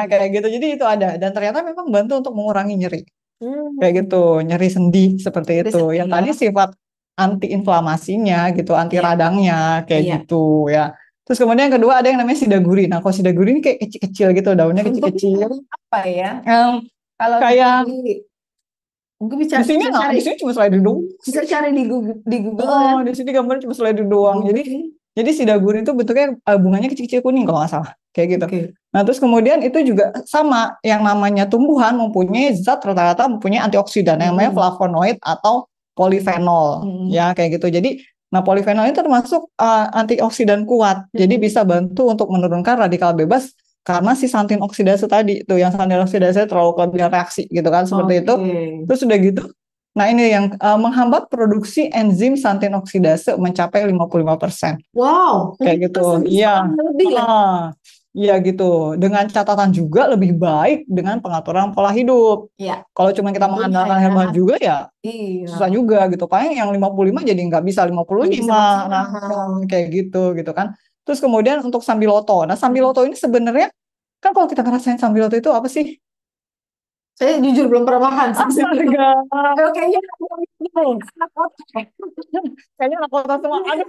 Kayak gitu, jadi itu ada dan ternyata memang bantu untuk mengurangi nyeri kayak gitu, nyeri sendi seperti itu. Yang tadi sifat anti-inflamasinya gitu, anti radangnya kayak gitu ya. Terus kemudian yang kedua ada yang namanya sidaguri. Nah, kalau sidaguri ini kayak kecil-kecil gitu, daunnya kecil-kecil. Apa ya? Kalau kayak mungkin bisa di sini cuma seledri doang. Bisa cari di Google di sini gambarnya cuma seledri doang. Jadi sidaguri itu bentuknya bunganya kecil-kecil kuning kalau nggak salah, kayak gitu. Nah, terus kemudian itu juga sama, yang namanya tumbuhan mempunyai zat rata-rata mempunyai antioksidan yang namanya flavonoid atau polifenol, ya kayak gitu. Jadi polifenol itu termasuk antioksidan kuat, jadi bisa bantu untuk menurunkan radikal bebas karena si santin oksidase tadi itu, yang santin oksidase terlalu kelebihan reaksi gitu kan, seperti itu. Terus udah gitu, nah ini yang menghambat produksi enzim santin oksidase mencapai 55%. Wow, kayak gitu. Iya. Iya gitu. Dengan catatan juga lebih baik dengan pengaturan pola hidup. Kalau cuma kita mengandalkan herbal juga ya susah juga gitu. Paling yang 55 jadi nggak bisa 55. Nah, kayak gitu kan. Terus kemudian untuk sambiloto. Nah, sambiloto ini sebenarnya kan kalau kita ngerasain sambiloto itu apa sih? Saya jujur belum pernah makan. Kayaknya anak kota semua. Aduh,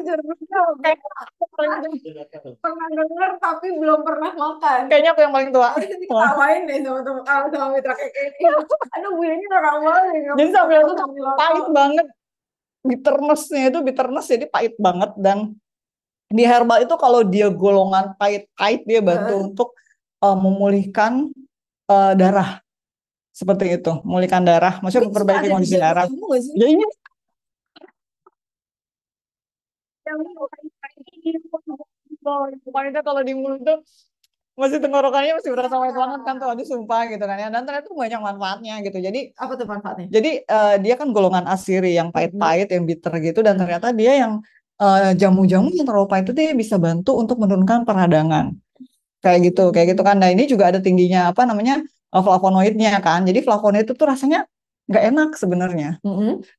pernah dengar tapi belum pernah makan. Kayaknya aku yang paling tua. Diketawain deh sama mitra kayak ini. Aduh, Bu ini orang banget. Jadi sambiloto tuh pahit banget. Bitterness-nya itu jadi pahit banget. Dan di herbal itu kalau dia golongan pahit-pahit, dia bantu untuk memulihkan darah. Seperti itu, memulihkan darah, maksudnya memperbaiki kondisi darah. Ya ini pokoknya kalau di mulut tuh masih tenggorokannya masih berasa pahit banget kan tuh, aduh sumpah gitu kan ya. Dan ternyata banyak manfaatnya gitu. Jadi apa tuh manfaatnya? Jadi dia kan golongan asiri yang pahit-pahit, yang bitter gitu, dan ternyata dia yang jamu-jamu yang terlalu pahit itu dia bisa bantu untuk menurunkan peradangan. Kayak gitu kan. Nah, ini juga ada tingginya flavonoidnya kan. Jadi flavonoid itu tuh rasanya nggak enak sebenarnya.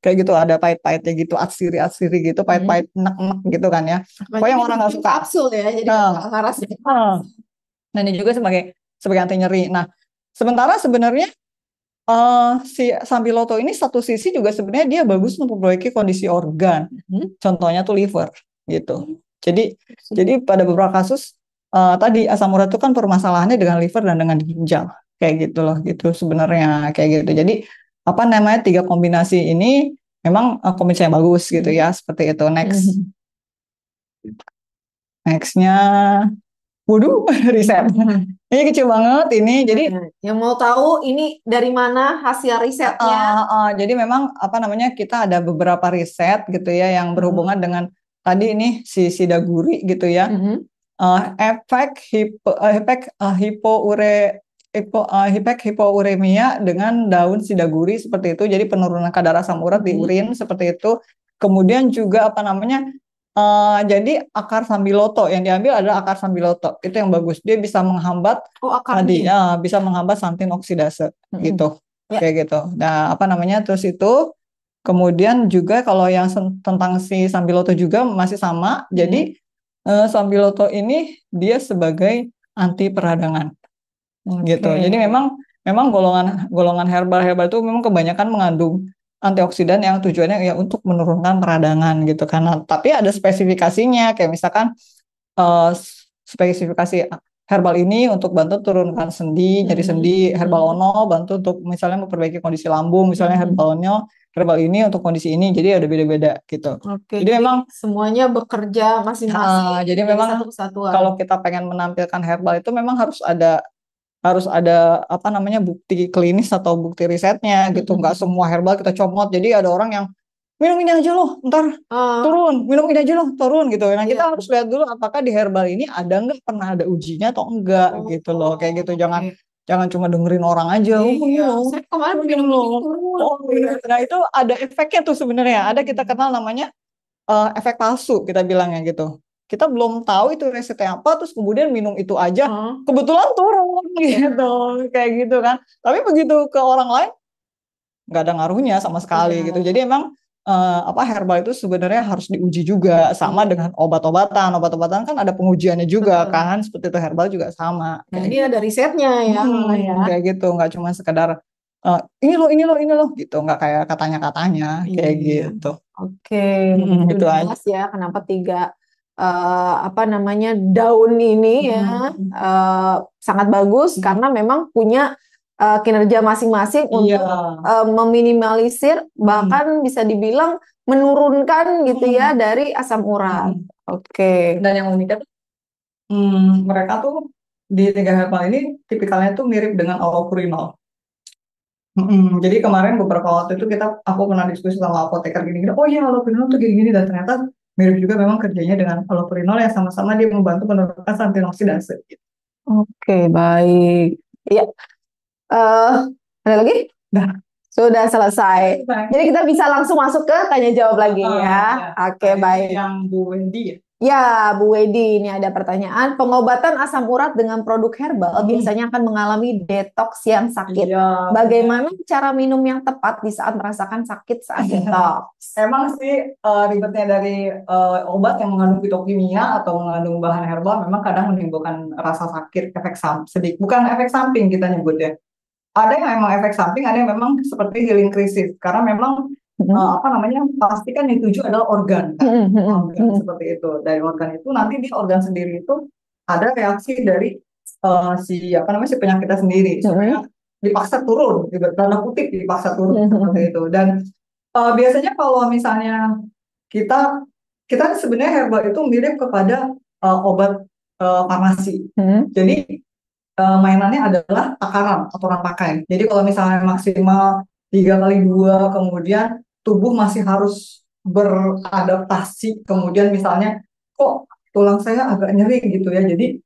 Kayak gitu, ada pahit-pahitnya gitu, atsiri-atsiri gitu, pahit-pahit enak-enak gitu kan ya. Pokoknya yang orang nggak suka. Kapsul ya, jadi Nah, nggak rasanya. nah ini juga sebagai anti nyeri. Nah, sementara sebenarnya si Sambiloto ini satu sisi juga sebenarnya dia bagus untuk memperbaiki kondisi organ. Contohnya tuh liver gitu. Jadi pada beberapa kasus tadi asam urat itu kan permasalahannya dengan liver dan dengan ginjal kayak gitu loh gitu sebenarnya kayak gitu. Jadi apa namanya 3 kombinasi ini memang kombinasi yang bagus gitu ya seperti itu. Nextnya, waduh riset. Ini kecil banget ini. Jadi yang mau tahu ini dari mana hasil risetnya? jadi memang apa namanya kita ada beberapa riset gitu ya yang berhubungan dengan tadi ini si Sidaguri gitu ya. Efek hipouremia dengan daun Sidaguri seperti itu. Jadi penurunan kadar asam urat di urin seperti itu. Kemudian juga apa namanya jadi akar sambiloto yang diambil adalah akar sambiloto itu yang bagus. Dia bisa menghambat bisa menghambat santin oksidase gitu. Kayak gitu. Nah, apa namanya terus itu kemudian juga kalau yang tentang si sambiloto juga masih sama. Jadi sambiloto ini dia sebagai anti peradangan gitu. Jadi memang golongan herbal itu memang kebanyakan mengandung antioksidan yang tujuannya ya untuk menurunkan peradangan gitu karena tapi ada spesifikasinya kayak misalkan spesifikasi herbal ini untuk bantu turunkan sendi, nyeri sendi, herbal ono bantu untuk misalnya memperbaiki kondisi lambung, misalnya herbal ini untuk kondisi ini, jadi ada beda-beda gitu. Jadi memang semuanya bekerja masing-masing. Jadi memang kalau kita pengen menampilkan herbal itu memang harus ada apa namanya bukti klinis atau bukti risetnya gitu. Nggak semua herbal kita comot. Jadi ada orang yang minum ini aja loh, ntar turun, minum ini aja loh, turun gitu. Nah kita harus lihat dulu apakah di herbal ini pernah ada ujinya atau enggak gitu loh. Kayak gitu jangan cuma dengerin orang aja. Saya kemarin minum loh. Nah itu ada efeknya tuh sebenarnya. Ada kita kenal namanya efek palsu kita bilangnya gitu. Kita belum tahu itu resepnya apa, terus kemudian minum itu aja, kebetulan turun gitu, kayak gitu kan. Tapi begitu ke orang lain, nggak ada ngaruhnya sama sekali gitu. Jadi emang herbal itu sebenarnya harus diuji juga, sama dengan obat-obatan. Obat-obatan kan ada pengujiannya juga kan, seperti itu herbal juga sama. Nah, ini ada risetnya ya. Kayak gitu, nggak cuma sekedar ini loh gitu, nggak kayak katanya kayak gitu. Oke, itu jelas ya kenapa 3 daun ini ya sangat bagus karena memang punya kinerja masing-masing untuk meminimalisir bahkan bisa dibilang menurunkan gitu ya dari asam urat. Oke. Dan yang uniknya tuh mereka tuh di 3 herbal ini tipikalnya tuh mirip dengan allopurinol. Jadi kemarin beberapa waktu itu aku pernah diskusi sama apoteker gini, oh iya allopurinol tuh gini-gini dan ternyata mirip juga memang kerjanya dengan allopurinol yang sama-sama dia membantu menurunkan santin oksidase. Oke, baik. Iya. Ada lagi? Sudah selesai. Jadi kita bisa langsung masuk ke tanya jawab lagi ya. Oke, baik. Yang Bu Wendy ya? Ya, Bu Wedi, ini ada pertanyaan. Pengobatan asam urat dengan produk herbal biasanya akan mengalami detoks yang sakit. Bagaimana cara minum yang tepat di saat merasakan sakit saat detoks? Emang sih ribetnya dari obat yang mengandung fitokimia atau mengandung bahan herbal memang kadang menimbulkan rasa sakit, efek sedikit. Bukan efek samping kita nyebutnya. Ada yang memang efek samping, ada yang memang seperti healing crisis. Karena memang pasti kan yang dituju adalah organ kan? Organ seperti itu. Dari organ itu nanti di organ sendiri itu ada reaksi dari si penyakitnya sendiri supaya dipaksa turun, tanda kutip dipaksa turun seperti itu. Dan biasanya kalau misalnya kita sebenarnya herbal itu mirip kepada obat farmasi. Jadi mainannya adalah takaran, aturan pakai. Jadi kalau misalnya maksimal 3x2, kemudian tubuh masih harus beradaptasi, kemudian misalnya kok tulang saya agak nyeri gitu ya, jadi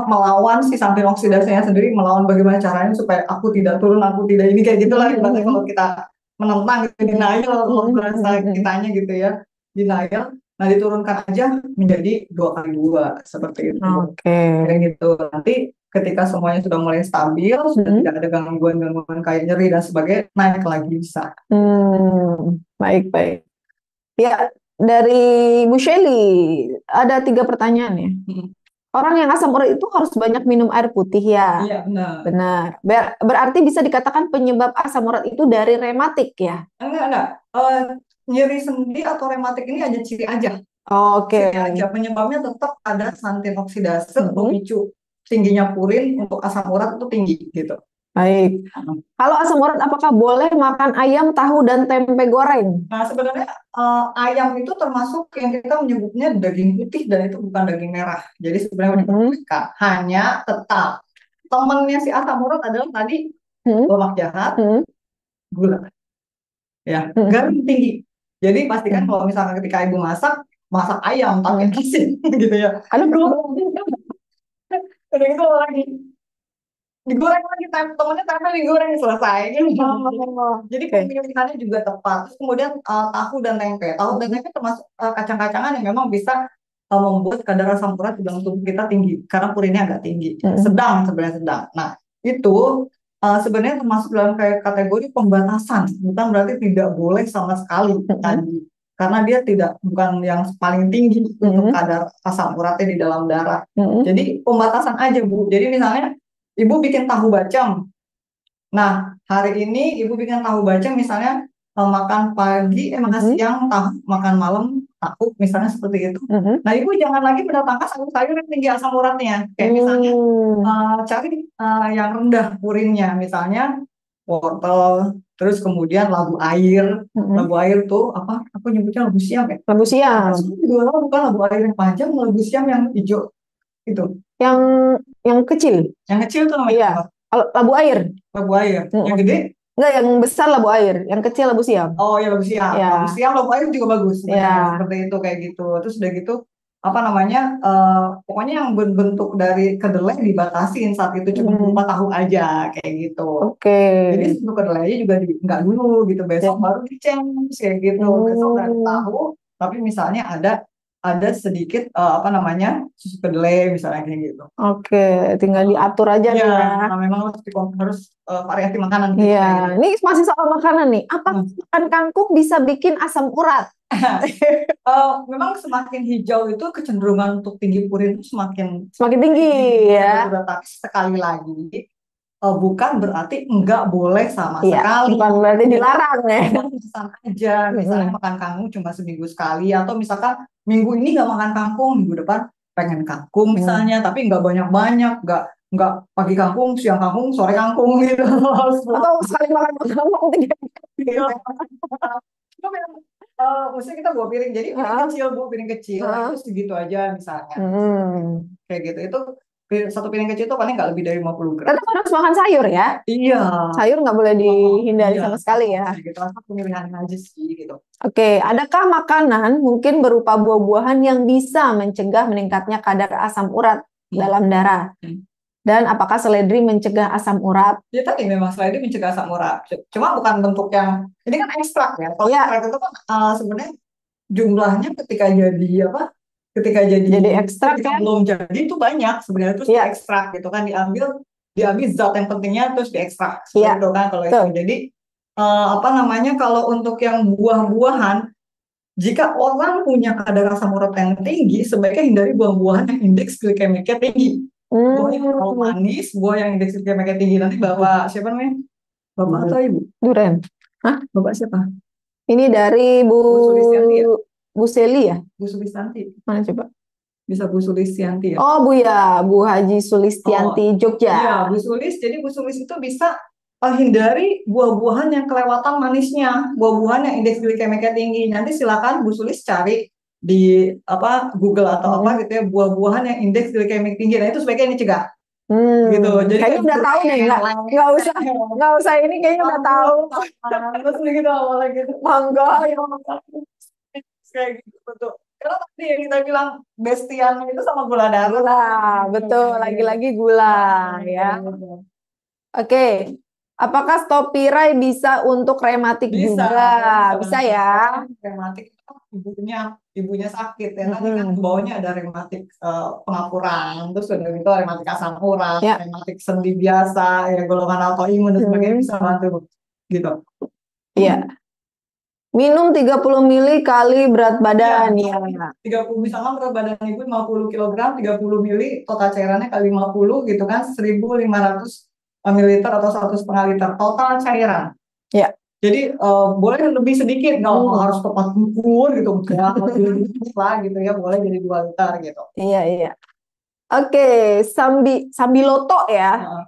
melawan si santin oksidasinya sendiri, melawan bagaimana caranya supaya aku tidak turun, aku tidak ini kayak gitulah. Kalau kita menentang gitu, denial, merasa kitanya gitu ya, denial. Nah, diturunkan aja menjadi 2 kali 2 seperti itu. Oke. Kayak gitu. Nanti ketika semuanya sudah mulai stabil, sudah tidak ada gangguan-gangguan kayak nyeri dan sebagainya, naik lagi bisa. Baik. Ya, dari Bu Shelly ada 3 pertanyaan ya. Hmm. Orang yang asam urat itu harus banyak minum air putih ya. Iya, benar. Benar. Berarti bisa dikatakan penyebab asam urat itu dari rematik ya? Enggak. Nyeri sendi atau rematik ini hanya ciri aja. Oke. Ciri aja. Penyebabnya tetap ada santin oksidase Mhm. memicu tingginya purin untuk asam urat itu tinggi gitu. Baik. Kalau asam urat apakah boleh makan ayam, tahu, dan tempe goreng? Nah, sebenarnya ayam itu termasuk yang kita menyebutnya daging putih dan itu bukan daging merah. Jadi sebenarnya diperbolehkan. Hanya tetap temennya si asam urat adalah tadi Hmm? lemak jahat, Hmm? gula, ya, Hmm. garam tinggi. Jadi pastikan kalau misalnya ketika ibu masak ayam tapi asin gitu ya. Aduh, Udah gitu lagi digoreng lagi, temennya tempe digoreng selesai gitu. Jadi Oke. pemilihannya juga tepat. Terus kemudian tahu dan tempe. Tahu dan tempe termasuk kacang-kacangan yang memang bisa membuat kadar asam urat di dalam tubuh kita tinggi karena purinnya agak tinggi. Sedang sebenarnya sedang. Nah, itu sebenarnya termasuk dalam kayak kategori pembatasan. Bukan berarti tidak boleh sama sekali tadi. Karena dia bukan yang paling tinggi untuk kadar asam uratnya di dalam darah. Jadi pembatasan aja, Bu. Jadi misalnya Ibu bikin tahu bacem. Nah, hari ini Ibu bikin tahu bacem misalnya makan pagi, makan siang tahu, makan malam tahu, misalnya seperti itu. Nah, Ibu jangan lagi mendatangkan sayur-sayur yang tinggi asam uratnya. Kayak misalnya cari yang rendah purinnya, misalnya wortel, terus kemudian labu air. Labu air tuh apa? Aku nyebutnya labu siam ya. Labu siam. Juga bukan labu air yang panjang, labu siam yang hijau itu. Yang kecil. Yang kecil tuh namanya Iya. apa? Labu air. Labu air. Yang gede? Enggak, yang besar labu air. Yang kecil labu siam. Oh ya, labu siam. Ya. Labu siam, labu air juga bagus. Ya. Seperti itu kayak gitu. Terus udah gitu apa namanya? Pokoknya yang bentuk dari kedelai dibatasin saat itu cuma berupa tahu aja kayak gitu. Oke. Jadi untuk kedelainya juga enggak dulu gitu. Besok baru diceng kayak gitu. Besok udah tahu, tapi misalnya ada sedikit apa namanya susu kedelai misalnya kayak gitu. Oke, tinggal diatur aja ya. ya. Nah, memang harus variasi makanan gitu. Iya, ini masih soal makanan nih. Apa makan kangkung bisa bikin asam urat? Memang semakin hijau itu kecenderungan untuk tinggi purin itu semakin tinggi ya. Tapi sekali lagi bukan berarti enggak boleh sama sekali. Bukan berarti dilarang ya. Pesan aja, misalnya makan kangkung cuma seminggu sekali, atau misalkan minggu ini nggak makan kangkung, minggu depan pengen kangkung misalnya, tapi nggak banyak-banyak, nggak pagi kangkung, siang kangkung, sore kangkung gitu. Atau sekali makan kangkung 3 kali. Mesti kita bawa piring, jadi piring kecil, itu segitu aja misalnya. Kayak gitu, itu satu piring kecil itu paling nggak lebih dari 50 gram. Tetap harus makan sayur ya? Iya. Sayur nggak boleh dihindari sama sekali ya? Gitu, asal pemilihan aja sih gitu. Oke, adakah makanan mungkin berupa buah-buahan yang bisa mencegah meningkatnya kadar asam urat dalam darah? Dan apakah seledri mencegah asam urat? Ya tadi memang seledri mencegah asam urat. Cuma bukan bentuk yang, ini kan ekstrak ya. Kalau ekstrak itu kan sebenarnya jumlahnya ketika jadi apa? Ketika jadi ekstrak kan belum jadi itu banyak sebenarnya, terus diekstrak gitu kan, diambil zat yang pentingnya terus diekstrak seperti itu kan kalau itu. Jadi apa namanya, kalau untuk yang buah-buahan, jika orang punya kadar asam urat yang tinggi, sebaiknya hindari buah-buahan yang indeks glikemiknya tinggi. Buah yang terlalu manis, buah yang indeks glikemiknya tinggi. Nanti bapak siapa namanya? Bapak atau ibu? Duren. Hah? Bapak siapa? Ini dari Bu Sulistianti ya? Bu Seli ya? Bu Sulistianti. Mana coba? Bisa Bu Sulistianti ya? Oh, Bu Haji Sulistianti Jogja. Iya, Bu Sulis. Jadi Bu Sulis itu bisa hindari buah-buahan yang kelewatan manisnya, buah-buahan yang indeks glikemiknya tinggi. Nanti silakan Bu Sulis cari di Google atau apa gitu ya, buah-buahan yang indeks glikemik tinggi. Nah, itu sebaiknya dicegah. Gitu. Jadi kayaknya udah tahu nih, nggak usah ini, kayaknya udah tahu. Terus gitu awalnya gitu. Mangga ya. Kayak gitu betul. Karena tadi yang kita bilang bestiannya itu sama gula darah. Gula, betul. Lagi-lagi gula ya. Oke. Apakah stopirai bisa untuk rematik juga? Bisa ya. Rematik ibunya sakit ya tadi kan Mm-mm. bawahnya ada rematik pengapuran, terus udah gitu rematik asam urat, Ya. rematik sendi biasa, ya golongan autoimun dan sebagainya bisa bantu gitu. Iya. Minum 30 mili kali berat badan ya. 30 misalnya berat badan ibu 50 kilogram, 30 mili, total cairannya kali 50 gitu kan, 1.500 mililiter atau 1,5 liter total cairan. Ya. Jadi boleh lebih sedikit, nggak harus tepat ukur gitu, enggak lah gitu ya, boleh jadi 2 liter gitu. Iya, iya. Oke, sambiloto ya. Nah,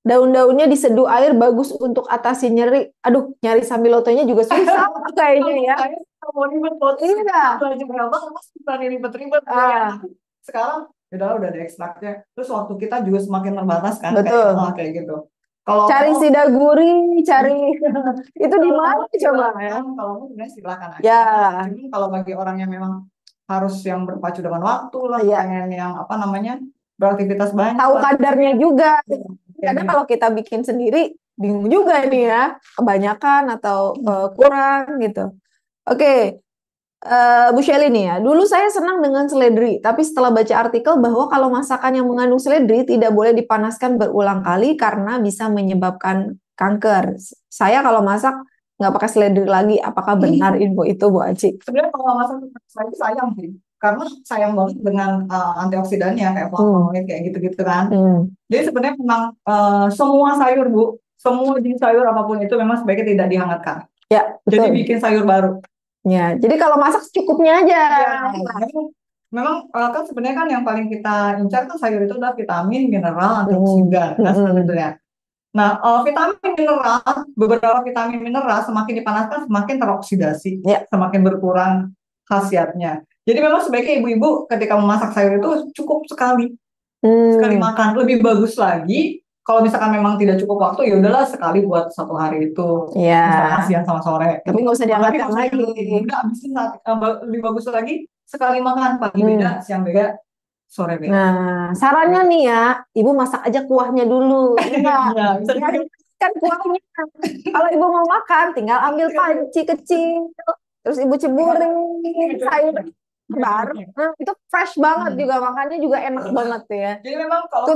Daun-daunnya diseduh air bagus untuk atasi nyeri. Aduh, nyari sambilotonya juga susah kayaknya ya. saya mau ribet buat Iya. belajar berapa, mas bukan ribet-ribet. Ah, Sekarang udah ada ekstraknya. Terus waktu kita juga semakin terbatas kan, betul. kayak gitu. Kalau Cari mau sidaguri, cari itu di mana coba? kalau mau sebenarnya silakan aja. Ya, Cuman kalau bagi orang yang memang harus yang berpacu dengan waktu lah, Iya. pengen yang apa namanya beraktivitas banyak tahu lah. kadarnya juga. Kayak Kadang gitu. kalau kita bikin sendiri, bingung juga nih ya, kebanyakan atau kurang gitu. Oke, Bu Shelly nih ya, dulu saya senang dengan seledri, tapi setelah baca artikel bahwa kalau masakan yang mengandung seledri tidak boleh dipanaskan berulang kali karena bisa menyebabkan kanker. Saya kalau masak nggak pakai seledri lagi, apakah benar info itu, Bu Aci? Sebenarnya kalau masak saya sayang sih, karena sayang banget dengan antioksidannya kayak flavonoid kayak gitu-gitu kan. Jadi sebenarnya memang semua sayur Bu, semua jenis sayur apapun itu memang sebaiknya tidak dihangatkan. Ya, Jadi betul. bikin sayur baru. Ya, jadi kalau masak secukupnya aja. Memang kan sebenarnya kan yang paling kita incar kan sayur itu adalah vitamin, mineral, antioksidan, kan sebetulnya. Nah, vitamin mineral, beberapa vitamin mineral semakin dipanaskan semakin teroksidasi, semakin berkurang khasiatnya. Jadi memang sebaiknya ibu-ibu ketika memasak sayur itu cukup sekali makan. Lebih bagus lagi kalau misalkan memang tidak cukup waktu, ya udahlah sekali buat 1 hari itu, misalnya siang sama sore. Tapi nggak usah diangkat lagi. Udah abisin lebih bagus lagi sekali makan, pagi beda, siang beda, sore beda. Nah, sarannya nih ya, ibu masak aja kuahnya dulu. Iya, bisa kan kuahnya. Kalau ibu mau makan, tinggal ambil panci kecil, terus ibu ceburin sayur baru. Nah, itu fresh banget juga, makannya juga enak banget ya. Jadi memang kalau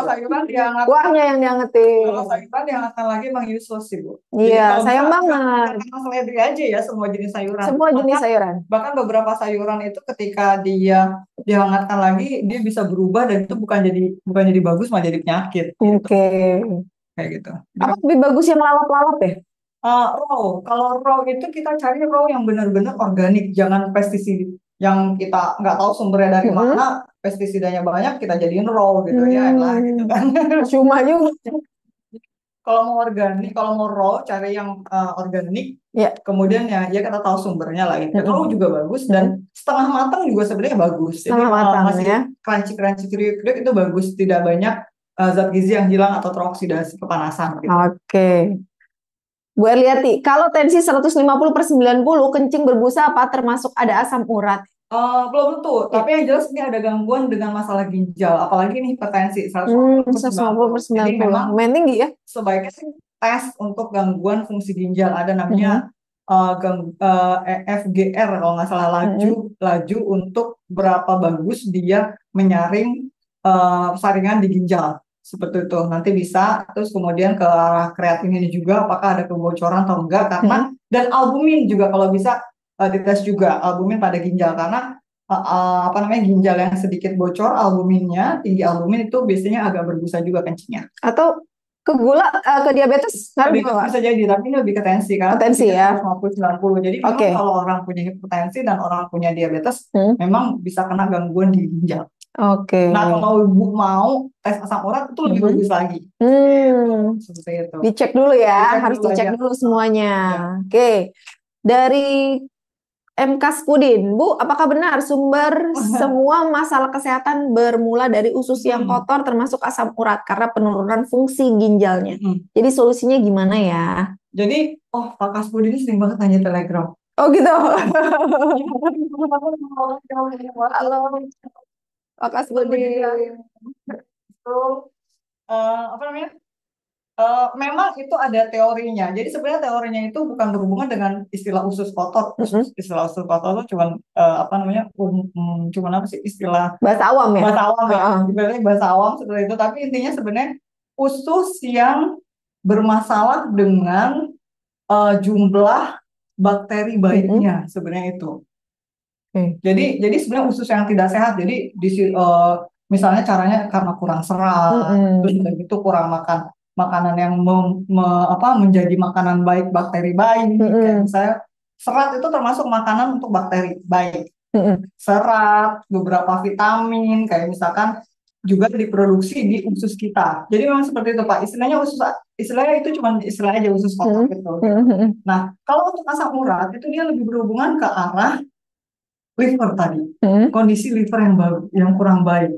sayuran dihangatkan, kuahnya yang diangetin. Kalau sayuran dihangatkan lagi emang useless sih Bu. Iya, sayang banget. Karena seledri aja ya semua jenis sayuran. Semua jenis sayuran. Bahkan beberapa sayuran itu ketika dia dihangatkan lagi, dia bisa berubah dan itu bukan jadi bagus, malah jadi penyakit. Oke. Kayak gitu. Apa lebih bagus yang lalap-lalap ya? Raw. Kalau raw itu kita cari raw yang benar-benar organik, jangan pestisida yang kita nggak tahu sumbernya dari mana, pestisidanya banyak, kita jadiin raw gitu ya, enak gitu kan. Cuma juga. Kalau mau organik, kalau mau raw, cari yang organik. Kemudian ya kita tahu sumbernya lah. Raw juga bagus dan setengah matang juga sebenarnya bagus. Setengah matang masih ya. crunchy kriuk-kriuk itu bagus, tidak banyak zat gizi yang hilang atau teroksidasi kepanasan. Gitu. Oke. Bu Erliati, kalau tensi 150/90 kencing berbusa apa termasuk ada asam urat? Belum tentu, tapi yang jelas ini ada gangguan dengan masalah ginjal, apalagi nih hipertensi 150/90. Jadi memang lumayan tinggi ya? Sebaiknya sih tes untuk gangguan fungsi ginjal, ada namanya FGR kalau nggak salah, laju untuk berapa bagus dia menyaring saringan di ginjal. Seperti itu, nanti bisa terus kemudian ke arah kreatinin juga apakah ada kebocoran atau enggak, karena dan albumin juga kalau bisa dites juga albumin pada ginjal, karena ginjal yang sedikit bocor albuminnya, tinggi albumin itu biasanya agak berbusa juga kencingnya. Atau ke gula, ke diabetes bisa jadi, tapi ini lebih ke tensi kan. Tensi ya. 150/90. Jadi memang kalau orang punya hipertensi dan orang punya diabetes, memang bisa kena gangguan di ginjal. Nah, kalau ibu mau tes asam urat itu lebih bagus lagi. Seperti itu. Dicek dulu ya, harus dicek dulu semuanya. Oke. Dari MK Spudin, Bu, apakah benar sumber semua masalah kesehatan bermula dari usus yang kotor termasuk asam urat karena penurunan fungsi ginjalnya? Jadi solusinya gimana ya? Jadi, Pak Spudin sering banget nanya Telegram. Oh gitu. Halo, Pak Spudin. Apa namanya? Memang itu ada teorinya. Jadi sebenarnya teorinya itu bukan berhubungan dengan istilah usus kotor. Istilah usus kotor itu cuman apa namanya? Cuman apa sih istilah Bahasa awam ya? bahasa awam ya? Heeh. Ibaratnya bahasa awam seperti itu. Tapi intinya sebenarnya usus yang bermasalah dengan jumlah bakteri baiknya sebenarnya itu. Oke. Jadi sebenarnya usus yang tidak sehat. Jadi misalnya caranya karena kurang serat, terus udah gitu kurang makan makanan yang menjadi makanan baik bakteri baik. Kayak misalnya serat itu termasuk makanan untuk bakteri baik. Serat, beberapa vitamin, kayak misalkan juga diproduksi di usus kita. Jadi memang seperti itu Pak. Istilahnya itu cuma istilah aja usus kotor gitu. Nah, kalau untuk asam urat itu dia lebih berhubungan ke arah liver tadi. Kondisi liver yang kurang baik.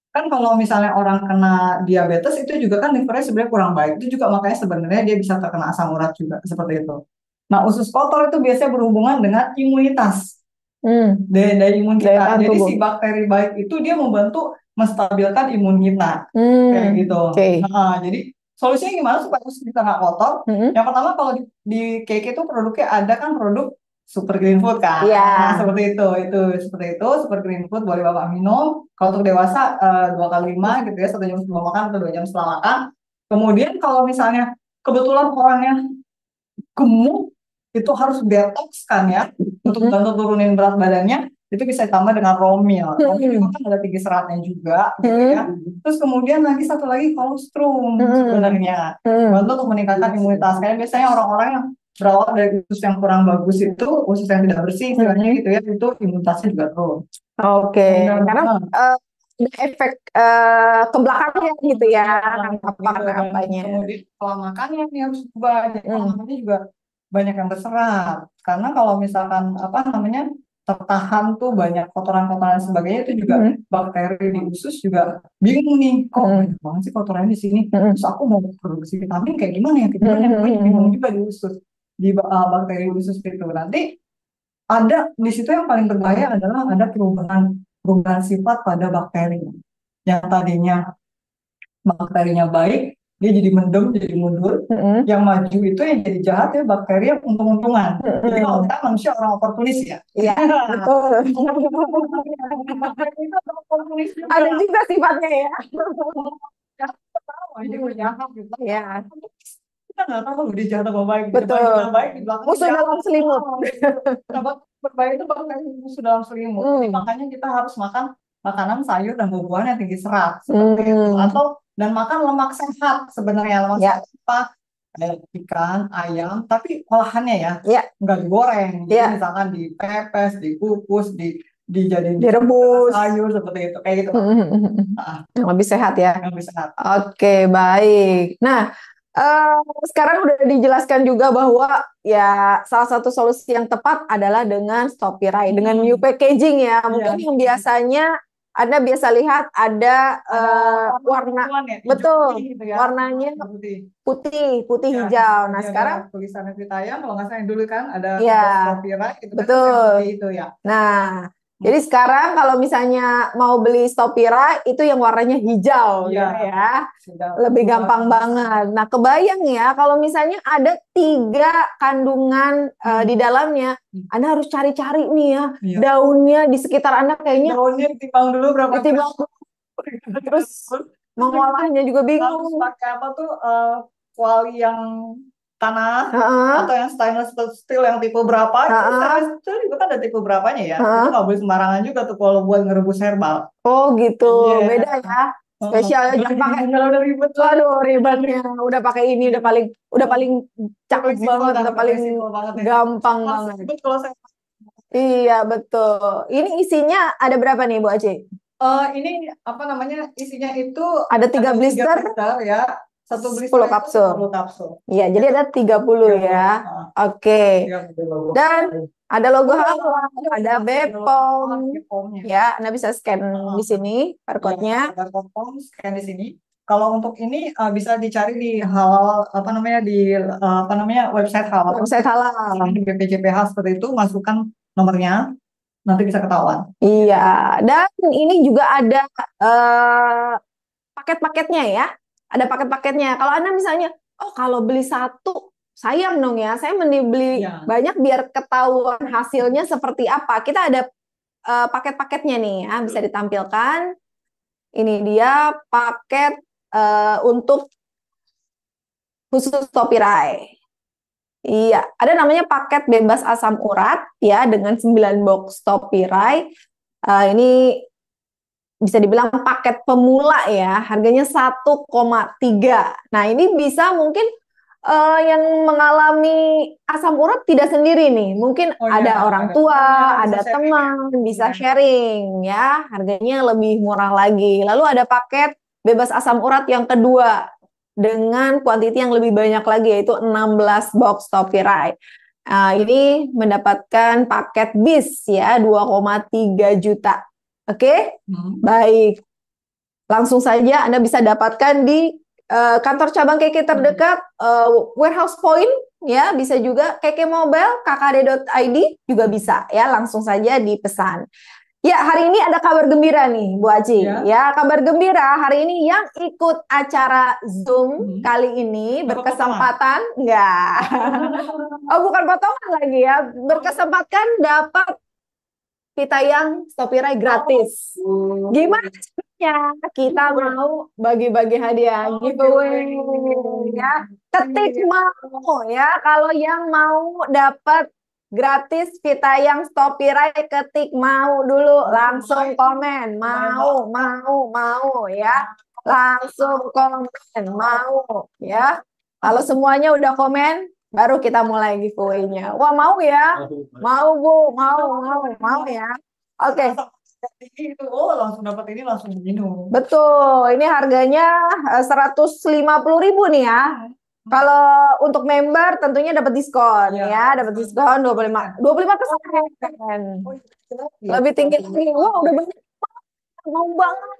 Kan kalau misalnya orang kena diabetes itu juga kan livernya sebenarnya kurang baik. Itu juga makanya sebenarnya dia bisa terkena asam urat juga seperti itu. Nah, usus kotor itu biasanya berhubungan dengan imunitas. Daya imun kita. Jadi si bakteri baik itu dia membantu menstabilkan imun kita. Kayak gitu. Nah, jadi solusinya gimana supaya usus kita nggak kotor? Yang pertama kalau di cake itu produknya ada kan produk Super Green Food kan. Nah, seperti itu Super Green Food boleh Bapak minum. Kalau untuk dewasa 2 kali 5 gitu ya, 1 jam sebelum makan atau 2 jam setelah makan. Kemudian kalau misalnya kebetulan orangnya gemuk, itu harus detox kan ya, untuk bantu turunin berat badannya. Itu bisa ditambah dengan raw meal. Raw meal itu kan ada tinggi seratnya juga gitu ya. Terus kemudian satu lagi kolostrum sebenarnya. Bantu untuk meningkatkan imunitas. Kayak biasanya orang-orang yang berawal dari usus yang kurang bagus itu, usus yang tidak bersih istilahnya gitu ya, itu imunitasnya juga turun. Karena efek ke belakangnya gitu ya, apa-apanya. Kemudian pola makannya nih harus ubah. Jadi pola makannya juga banyak yang berserat. Karena kalau misalkan tertahan tuh banyak kotoran-kotoran dan sebagainya, itu juga bakteri di usus juga bingung nih, kok banyak banget sih kotorannya di sini. Terus aku mau produksi vitamin kayak gimana ya? Bingung juga di usus, di bakteri usus itu. Nanti ada di situ yang paling berbahaya adalah ada perubahan sifat pada bakteri. Yang tadinya bakterinya baik, dia jadi mendem, jadi mundur. Yang maju itu yang jadi jahat ya, bakteri yang untung-untungan. Jadi kalau kita manusia orang oportunis ya. Iya, betul. Bakteri itu orang oportunis juga. Ada juga sifatnya ya. Dia jahat gitu. Iya. Kita nggak tahu dia jahat apa baik. Betul. Di baik, di belakang musuh dalam selimut. Berbahaya itu bakteri musuh dalam selimut. Makanya kita harus makan makanan sayur dan buah-buahan yang tinggi serat seperti itu. Dan makan lemak sehat sebenarnya, lemak sehat apa? Ikan, ayam, tapi olahannya ya, nggak digoreng. Jadi misalkan dipepes, dikukus, dijadiin direbus, sayur seperti itu, kayak gitu. Yang lebih sehat ya. Yang lebih sehat. Oke, baik. Nah, sekarang udah dijelaskan juga bahwa ya salah satu solusi yang tepat adalah dengan Stopirai, dengan new packaging ya. Mungkin yang biasanya Anda biasa lihat ada warna, betul, gitu ya, warnanya putih ya, hijau. Nah, sekarang tulisannya Pitaya, kalau nggak salah dulu kan ada Stopirai, gitu, betul. Kan itu ya. Nah, jadi sekarang kalau misalnya mau beli Stopirai itu yang warnanya hijau ya. Lebih gampang banget. Nah, kebayang ya kalau misalnya ada 3 kandungan di dalamnya, Anda harus cari-cari nih ya, daunnya di sekitar Anda kayaknya. Daunnya ditimbang dulu berapa? Terus mengolahnya juga bingung. Harus pakai apa tuh, kuali yang tanah atau yang stainless steel yang tipe berapa? Stainless steel juga kan ada tipe berapanya ya. Itu nggak boleh sembarangan juga tuh kalau buat ngerebus herbal. Oh gitu, beda ya. Spesialnya jangan pakai. Udah ribet. Waduh, ribetnya. Udah pakai ini udah paling cakep banget, udah paling gampang banget. Iya betul. Ini isinya ada berapa nih Bu Aceh? Ini apa namanya? Isinya itu ada 3 blister ya. 1 blister 10 kapsul. Iya, jadi ada 30 ya. Oke. Dan ada logo halal, ada Bepom. Ya, Anda bisa scan di sini barcode-nya. Bepom, scan di sini. Kalau untuk ini bisa dicari di halal website halal. Website halal. Di BPJPH seperti itu, masukkan nomornya, nanti bisa ketahuan. Iya, dan ini juga ada paket-paketnya ya. Ada paket-paketnya. Kalau Anda misalnya, oh kalau beli satu, sayang dong ya, saya mending beli Ya. banyak biar ketahuan hasilnya seperti apa. Kita ada paket-paketnya nih ya, bisa ditampilkan. Ini dia paket untuk khusus topirai. Iya, ada namanya paket bebas asam urat ya dengan 9 box topirai. Ini bisa dibilang paket pemula ya, harganya 1,3. Nah, ini bisa mungkin yang mengalami asam urat tidak sendiri nih. Mungkin Oh iya, ada orang ada tua, temannya, ada bisa sharing ya. teman, bisa Iya. sharing ya. Harganya lebih murah lagi. Lalu ada paket bebas asam urat yang kedua dengan kuantiti yang lebih banyak lagi yaitu 16 box topirai. Ini mendapatkan paket bis ya 2,3 juta. Oke? Baik. Langsung saja Anda bisa dapatkan di kantor cabang KK terdekat, warehouse point ya, bisa juga KK Mobile, kkd.id juga bisa ya, langsung saja dipesan. Ya, hari ini ada kabar gembira nih, Bu Aci. Ya. Ya, kabar gembira hari ini yang ikut acara Zoom kali ini Dapat berkesempatan enggak. Oh, bukan potongan lagi ya. Berkesempatan dapat Pitayang Stopirai gratis. Gimana caranya? Kita mau bagi-bagi hadiah giveaway ya. Ketik mau ya. Kalau yang mau dapat gratis Pitayang Stopirai, ketik mau dulu, langsung komen mau ya. Langsung komen mau ya. Kalau semuanya udah komen, baru kita mulai giveaway-nya. Wah, mau ya? Mau, Bu, mau ya. Oke. Oh, langsung dapat ini, langsung minum. Betul. Ini harganya 150.000 nih ya. Kalau untuk member tentunya dapat diskon ya, dapat diskon 25%. Lebih tinggi lagi. Wow, udah banyak.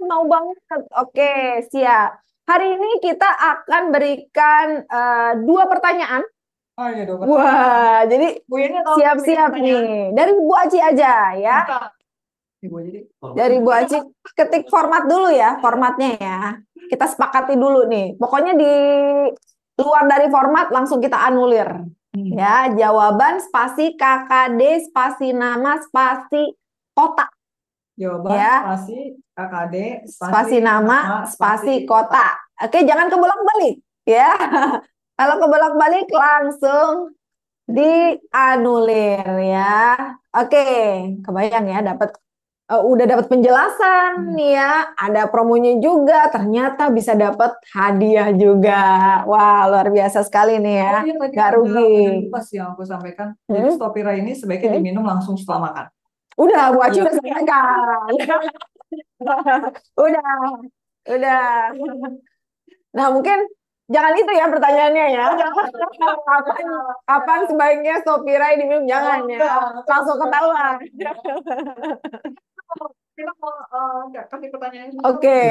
Mau banget. Oke, siap. Hari ini kita akan berikan 2 pertanyaan. Oh iya, dong. Wah, jadi Bu ini tahu siap-siap nih. Dari Bu Aci aja ya. Ibu jadi. Dari Bu Aci ketik format dulu ya, formatnya ya. Kita sepakati dulu nih. Pokoknya di luar dari format langsung kita anulir. Ya, jawaban spasi KKD spasi nama spasi kota. Jawaban Ya. spasi KKD Spasi nama spasi kota. Oke, jangan kebolak-balik ya. Kalau kebolak-balik langsung dianulir ya. Oke, kebayang ya udah dapat penjelasan nih ya, ada promonya juga, ternyata bisa dapat hadiah juga. Wah, luar biasa sekali nih ya. Nggak rugi. Pas yang aku sampaikan, jadi Stopirai ini sebaiknya diminum langsung setelah makan. Udah, Bu Aci udah sampaikan. Udah. Nah, mungkin jangan itu ya pertanyaannya ya. Kapan sebaiknya Stopirai diminum? Jangan ya. Langsung ketahuan. Kita mau kasih pertanyaan. Oke.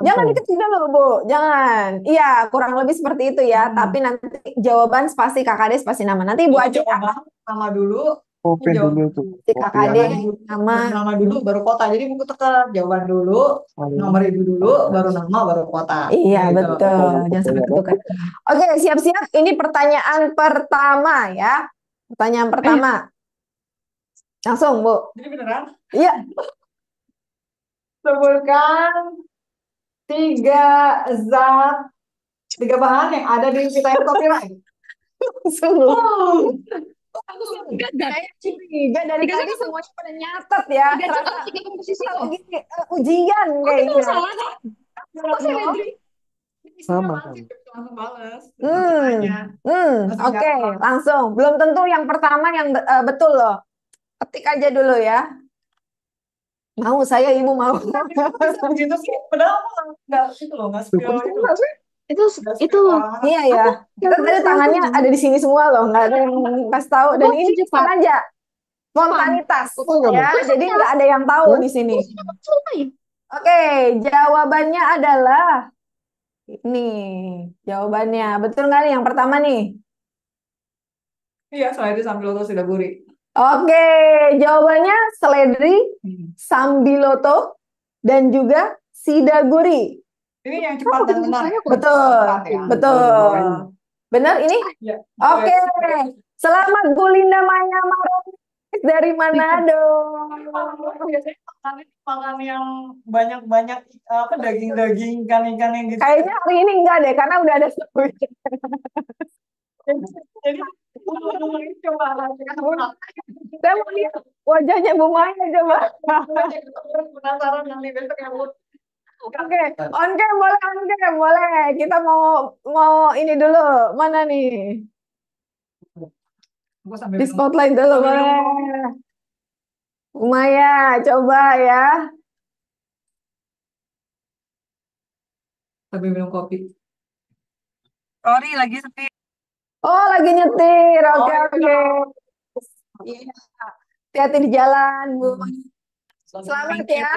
Jangan diketik dulu, Bu. Jangan. Iya, kurang lebih seperti itu ya. Tapi nanti jawaban spasi KKD spasi nama. Nanti Bu Aci nama dulu. Kopi dulu tuh. KKD nama dulu baru kota. Jadi buku tekan jawaban dulu, nomor ibu dulu, baru nama, baru kota. Iya, Gitu. betul. Jangan sampai ketukar. Oke, siap-siap. Ini pertanyaan pertama ya. Pertanyaan pertama. Langsung, Bu. Jadi beneran? Iya. Sebutkan 3 bahan yang ada di Pitayang Stopirai. Langsung. Kayak curiga dari tadi semuanya pada nyatet ya. Terasa lagi ujian kayaknya. Sama. Langsung balas. Oke, langsung. Belum tentu yang pertama yang betul loh. Ketik aja dulu ya. Mau saya, Ibu mau. Begitu sih, padahal nggak itu loh, nggak spill itu. Itu iya ya. Kita tadi tangannya ada di sini semua loh, nggak ada yang kasih tahu. Dan ini cuma aja spontanitas ya. Jadi nggak ada yang tahu di sini. Oke, jawabannya adalah ini. Jawabannya betul nggak nih yang pertama nih? Iya, soalnya itu sambil lotus sudah gurih. Oke, jawabannya seledri, sambiloto, dan juga sidaguri. Ini yang cepat dan benar ya. Betul, Cepat ya. betul. Benar ini? Ya. Oke. Selamat Bu Linda Maya Maronis dari Manado. Makan yang banyak-banyak apa daging-daging ikan-ikan yang gitu. Kayaknya hari ini enggak deh, karena udah ada sebelumnya. Jadi coba Saya mau lihat wajahnya Bu Maya coba. penasaran nanti besok yang Oke, on cam boleh, on cam boleh. Kita mau ini dulu. Mana nih? Aku sambil Di minum spotlight dulu boleh. Bu Maya, coba ya. kopi. Sorry lagi sepi. Oh, lagi nyetir. Oke, Oh, oke. Iya. Hati-hati di jalan, Bu. Selamat ya.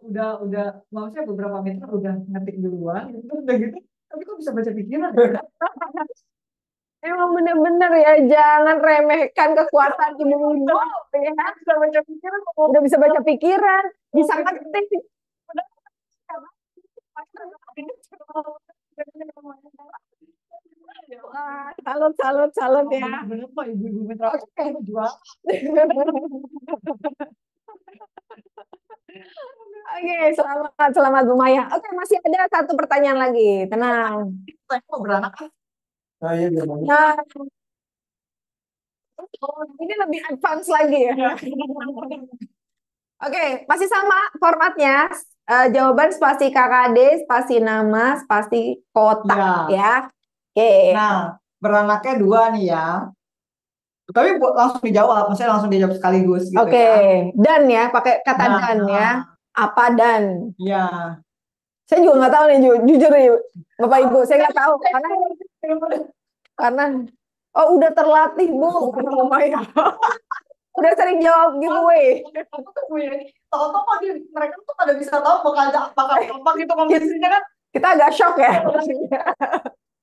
Udah maksudnya beberapa meter udah ngetik duluan gitu udah gitu tapi kok bisa baca pikiran Emang bener-bener ya, jangan remehkan kekuatan ibu-ibu. Ya, bisa baca pikiran udah bisa baca pikiran, bisa ngetik. Wah, salut ya. bener pak ibu-ibu mitra Oke. jual Oke, selamat Bu Maya. Oke, masih ada satu pertanyaan lagi. Tenang. saya mau beranak Iya, biar banyak. Nah, ini lebih advance lagi ya. Oke, masih sama formatnya. Jawaban spasi KKD, spasi nama, spasi kota ya. Oke. nah beranaknya 2 nih ya tapi langsung dijawab maksudnya langsung dijawab sekaligus gitu Oke, ya dan ya, pakai kata Nah, dan ya. Apa dan? ya Saya juga nggak tahu nih, jujur nih, Bapak Ibu, saya nggak tahu karena oh udah terlatih Bu, oh my God. Udah sering jawab giveaway. tahu-tahu pasti mereka tuh pada bisa tahu bakal apa gitu kompetisinya kan Kita agak shock ya.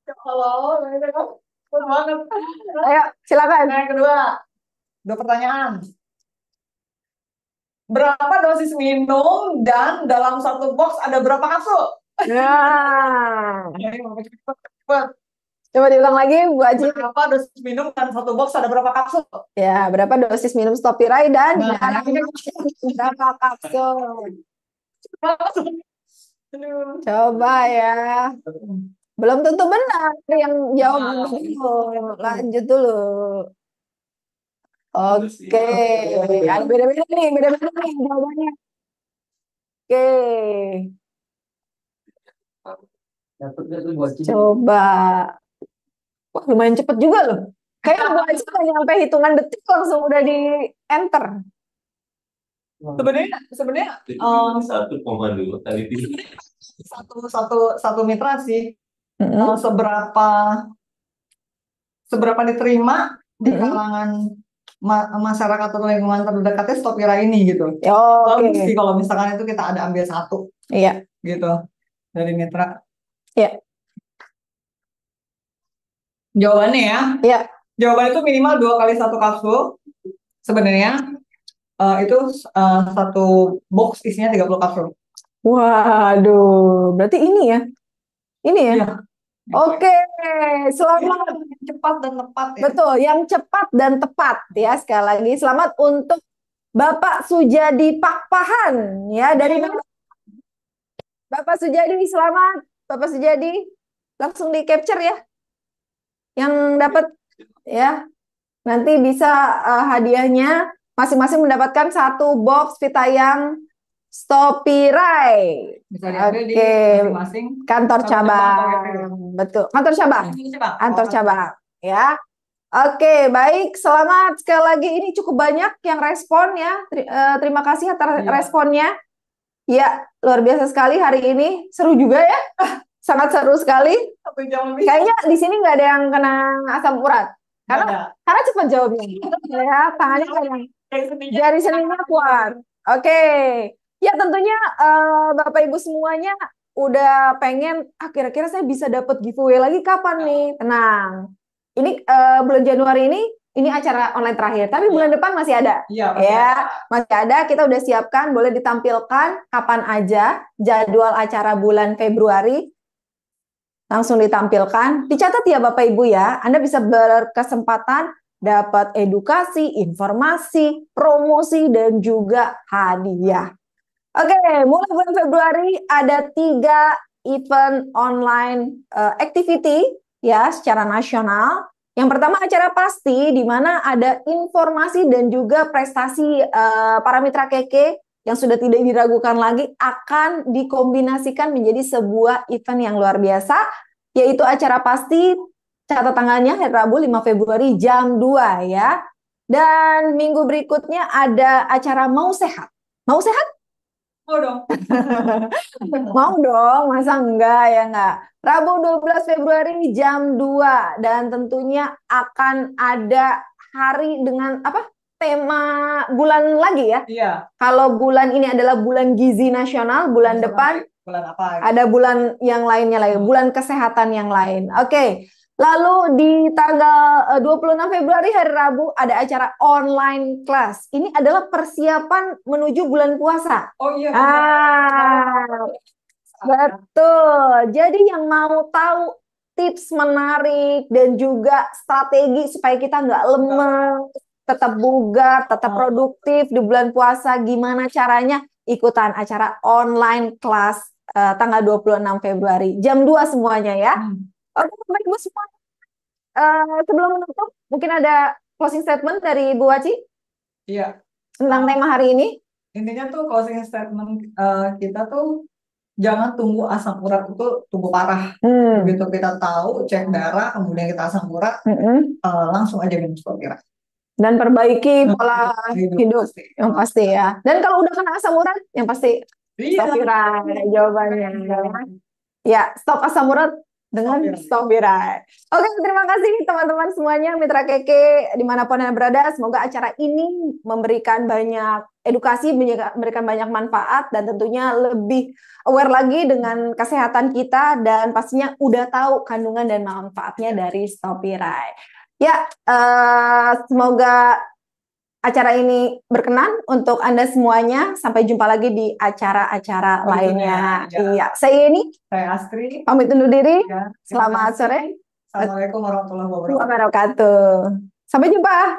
kalau banget Ayo, silakan. yang kedua 2 pertanyaan berapa dosis minum dan dalam satu box ada berapa kapsul Nah, cepet. coba diulang lagi Bu Aji. Berapa dosis minum dan satu box ada berapa kapsul Ya, berapa dosis minum Stopirai dan Nah, berapa kapsul? Coba ya. Belum tentu benar yang jawab dulu. Lanjut dulu. Oke, ada beda-beda nih jawabannya. Oke, coba. Wah, lumayan cepet juga loh. Kayaknya Bu Aji nggak nyampe hitungan detik langsung udah di enter. sebenarnya 1,2 kali satu mitra sih Mm-mm. seberapa diterima di Mm-mm. kalangan masyarakat atau lingkungan terdekatnya Stopira ini gitu. Oke, Bagus sih kalau misalkan itu kita ada ambil satu iya, gitu dari mitra. iya, Jawabannya ya. iya. Jawaban itu minimal 2 kali 1 kapsul. Sebenarnya itu satu box isinya 30 kapsul. Waduh, berarti ini ya, Iya. Oke, selamat. Cepat dan tepat ya. Betul, yang cepat dan tepat ya. Sekali lagi selamat untuk Bapak Sujadi Pakpahan ya dari mana? Bapak Sujadi, selamat. Bapak Sujadi, langsung di capture ya. Yang dapat ya. Nanti bisa hadiahnya masing-masing mendapatkan satu box Vitayang Stopirai. Bisa diambil di Oke. masing-masing Kantor cabang. Betul, kantor cabang. Kantor cabang ya. Oke, baik. Selamat sekali lagi. Ini cukup banyak yang respon ya. Terima kasih atas Iya. responnya. Ya, luar biasa sekali hari ini. Seru juga ya. Sangat seru sekali. 1 jam lebih. Kayaknya di sini nggak ada yang kena asam urat. Nggak ada. Karena cepat jawabnya. Ya, tangannya nggak ada yang jari seninya kuat. Oke. Ya tentunya Bapak Ibu semuanya udah pengen kira-kira saya bisa dapat giveaway lagi kapan nih? Tenang. Ini bulan Januari ini ini acara online terakhir, tapi bulan depan masih ada. Iya, Ya, masih ada. Kita udah siapkan, boleh ditampilkan kapan aja jadwal acara bulan Februari. Langsung ditampilkan. Dicatat ya Bapak Ibu ya. Anda bisa berkesempatan dapat edukasi, informasi, promosi, dan juga hadiah. Oke, mulai bulan Februari ada 3 event online activity ya secara nasional. Yang pertama acara pasti, di mana ada informasi dan juga prestasi para mitra keke yang sudah tidak diragukan lagi akan dikombinasikan menjadi sebuah event yang luar biasa, yaitu acara pasti, catat tanggalnya hari Rabu 5 Februari jam 2 ya. Dan minggu berikutnya ada acara Mau Sehat. Mau Sehat? Oh dong. Mau dong, masa enggak ya enggak. Rabu 12 Februari jam 2 dan tentunya akan ada hari dengan apa? Tema bulan lagi ya. Iya. Kalau bulan ini adalah bulan gizi nasional, bulan depan Bulan apa? ada bulan yang lainnya lagi, bulan kesehatan yang lain. Oke. Lalu di tanggal 26 Februari hari Rabu ada acara online class. Ini adalah persiapan menuju bulan puasa. Oh iya. Betul. Jadi yang mau tahu tips menarik dan juga strategi supaya kita nggak lemes, tetap bugar, tetap produktif di bulan puasa, gimana caranya? Ikutan acara online class tanggal 26 Februari. Jam 2 semuanya ya. Oke, Bapak Ibu semua. Sebelum menutup, mungkin ada closing statement dari Bu Waci Iya. tentang tema hari ini. Intinya tuh closing statement kita tuh jangan tunggu asam urat itu tumbuh parah. Begitu kita tahu, cek darah, kemudian kita asam urat, langsung aja minum Stopira. Dan perbaiki pola hidup pasti. yang pasti ya. Dan kalau udah kena asam urat, yang pasti Stopira jawabannya. Ya, stop asam urat dengan Stopira. Oke, terima kasih teman-teman semuanya, mitra keke dimanapun Anda berada. Semoga acara ini memberikan banyak edukasi, memberikan banyak manfaat, dan tentunya lebih aware lagi dengan kesehatan kita, dan pastinya udah tahu kandungan dan manfaatnya dari Stopira. Ya, semoga acara ini berkenan untuk Anda semuanya. Sampai jumpa lagi di acara-acara lainnya. Iya, saya Astri. pamit undur diri. Ya, Selamat sore. Assalamualaikum warahmatullahi wabarakatuh. Sampai jumpa.